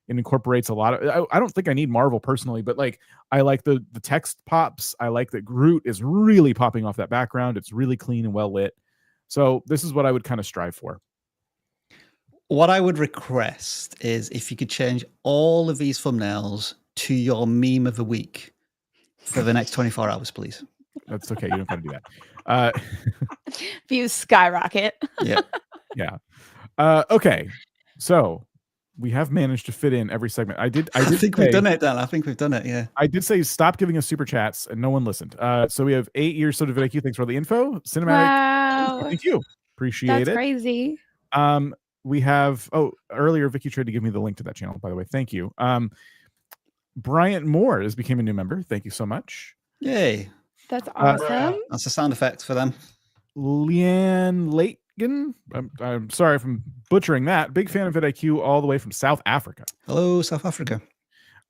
It incorporates a lot of, I don't think I need Marvel personally, but like I like the text pops. I like that Groot is really popping off that background. It's really clean and well lit. So this is what I would kind of strive for. What I would request is if you could change all of these thumbnails to your meme of the week for the next 24 hours, please. That's okay. You don't got to do that. Views skyrocket. Yeah. Yeah. Okay. So we have managed to fit in every segment. I think we've done it, Dan. I think we've done it. Yeah. I did say stop giving us super chats, and no one listened. So we have 8 years. So to vidIQ, thanks for the info. Cinematic. Wow. Thank you. Appreciate That's it. crazy. We have. Oh, earlier Vicky tried to give me the link to that channel. By the way, thank you. Bryant Moore has became a new member. Thank you so much. Yay. That's awesome. That's a sound effect for them. Leanne Laitgen. I'm sorry if I'm butchering that. Big fan of vidIQ all the way from South Africa. Hello, South Africa.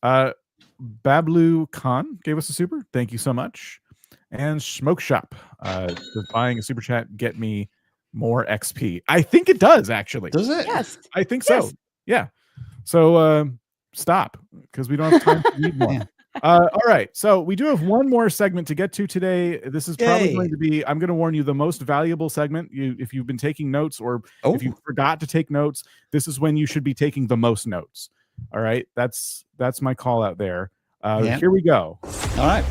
Bablu Khan gave us a super. Thank you so much. And Smoke Shop. Does buying a super chat get me more XP? I think it does, actually. Does it? Yes. I think so. Yeah. So stop, because we don't have time to read more. Yeah. All right. So we do have one more segment to get to today. This is probably Yay. going to be, I'm going to warn you, the most valuable segment. If you've been taking notes or if you forgot to take notes, this is when you should be taking the most notes. All right. That's my call out there. Here we go. All right.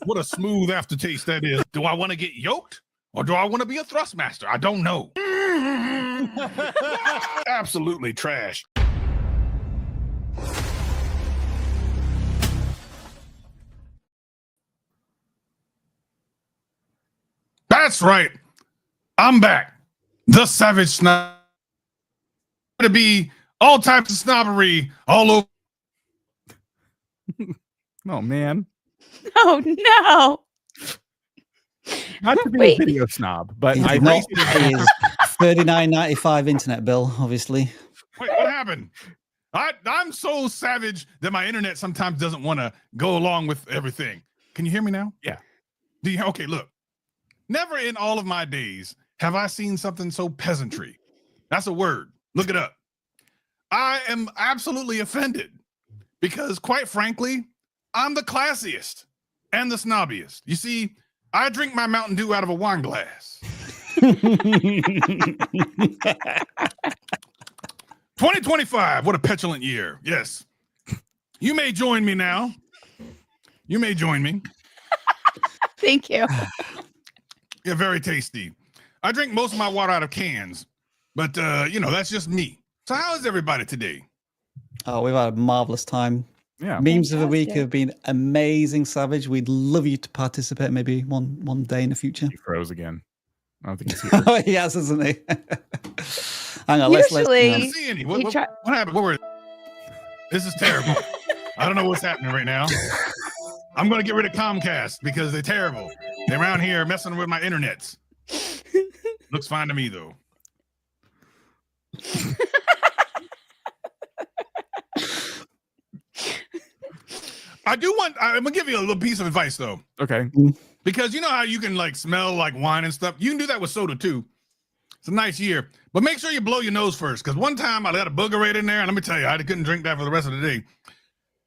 What a smooth aftertaste that is. Do I want to get yoked or do I want to be a thrustmaster? I don't know. Absolutely trash. That's right. I'm back. The Savage Snob. To be all types of snobbery all over. Oh, man. Oh, no. Not to be a video snob, but He I did not rated it. pay his $39.95 internet bill, obviously. Wait, what happened? I'm so savage that my internet sometimes doesn't want to go along with everything. Can you hear me now? Yeah. Okay, look. Never in all of my days have I seen something so peasantry. That's a word. Look it up. I am absolutely offended because, quite frankly, I'm the classiest and the snobbiest. You see, I drink my Mountain Dew out of a wine glass. 2025, what a petulant year. Yes. You may join me now. You may join me. Thank you. Yeah, very tasty. I drink most of my water out of cans, but that's just me. So how is everybody today? Oh, we've had a marvelous time. Yeah. Memes of the week have been amazing, Savage. We'd love you to participate maybe one day in the future. He froze again. I don't think he's here. Oh, he has, hasn't he? Hang on, Usually, let's I don't see any. What happened? This is terrible. I don't know what's happening right now. I'm going to get rid of Comcast because they're terrible. They're around here messing with my internets. Looks fine to me, though. I'm going to give you a little piece of advice, though. Okay. Because you know how you can like smell like wine and stuff? You can do that with soda, too. It's a nice year. But make sure you blow your nose first. Because one time I let a booger right in there. And let me tell you, I couldn't drink that for the rest of the day.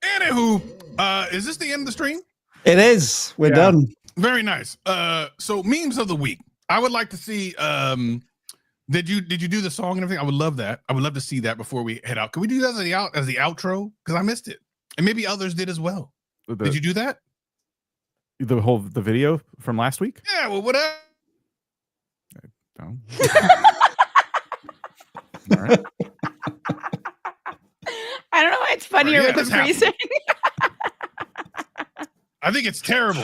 Anywho, is this the end of the stream? It is. We're done. Very nice. So memes of the week. I would like to see. Did you do the song and everything? I would love that. I would love to see that before we head out. Can we do that as the outro? Because I missed it, and maybe others did as well. Did you do that? The video from last week? Yeah, well, whatever. Oh. All right. I don't know why it's funnier Yeah, with the that's freezing. I think it's terrible.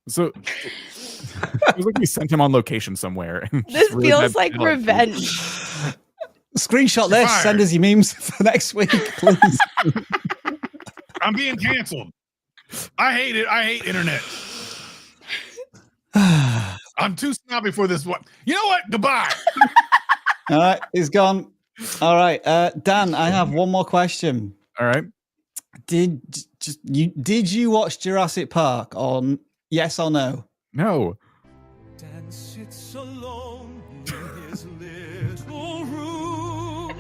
So it was like we sent him on location somewhere. and This just really feels bad like quality. revenge. Screenshot this. Fired. Send us your memes for next week, please. I'm being canceled. I hate it. I hate internet. I'm too snobby for this one. You know what? Goodbye. All right, he's gone. All right, Dan, I have one more question. All right. Did you watch Jurassic Park on yes or no? No. Dan sits alone in his little room.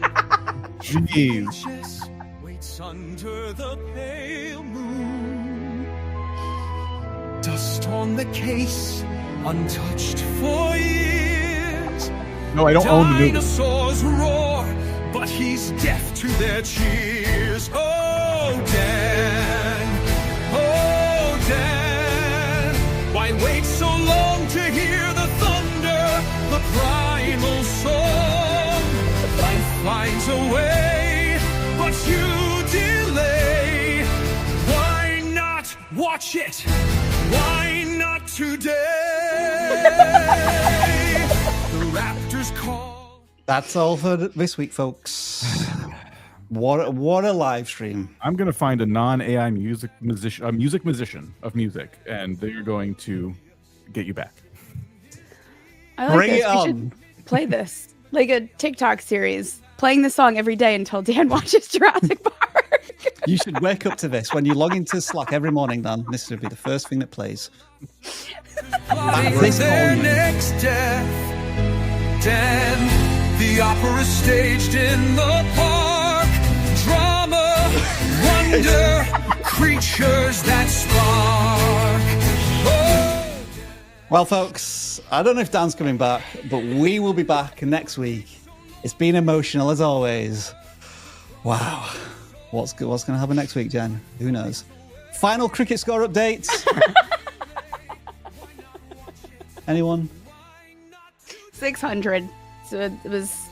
Jeez. Anxious, waits under the pale moon. Dust on the case, untouched for years. No, I don't own the movie. Dinosaurs roar, but he's deaf to their cheers. Oh, Dan. Oh, Dan. Why wait so long to hear the thunder, the primal song? Life finds a way, but you delay. Why not watch it? Why not today? The raptors call. That's all for this week, folks. What a live stream. I'm gonna find a non-AI music musician of music, and they're going to get you back. I like Bring this. it We on. should play this like a TikTok series, playing the song every day until Dan watches Jurassic Park. You should wake up to this when you log into Slack every morning, Dan. This would be the first thing that plays. Plotting this their morning. next death. Dan, the opera staged in the park. Drama, wonder, creatures that spark. Oh. Well, folks, I don't know if Dan's coming back, but we will be back next week. It's been emotional as always. Wow. What's going to happen next week, Jen? Who knows? Final cricket score update. Anyone? 600. So it was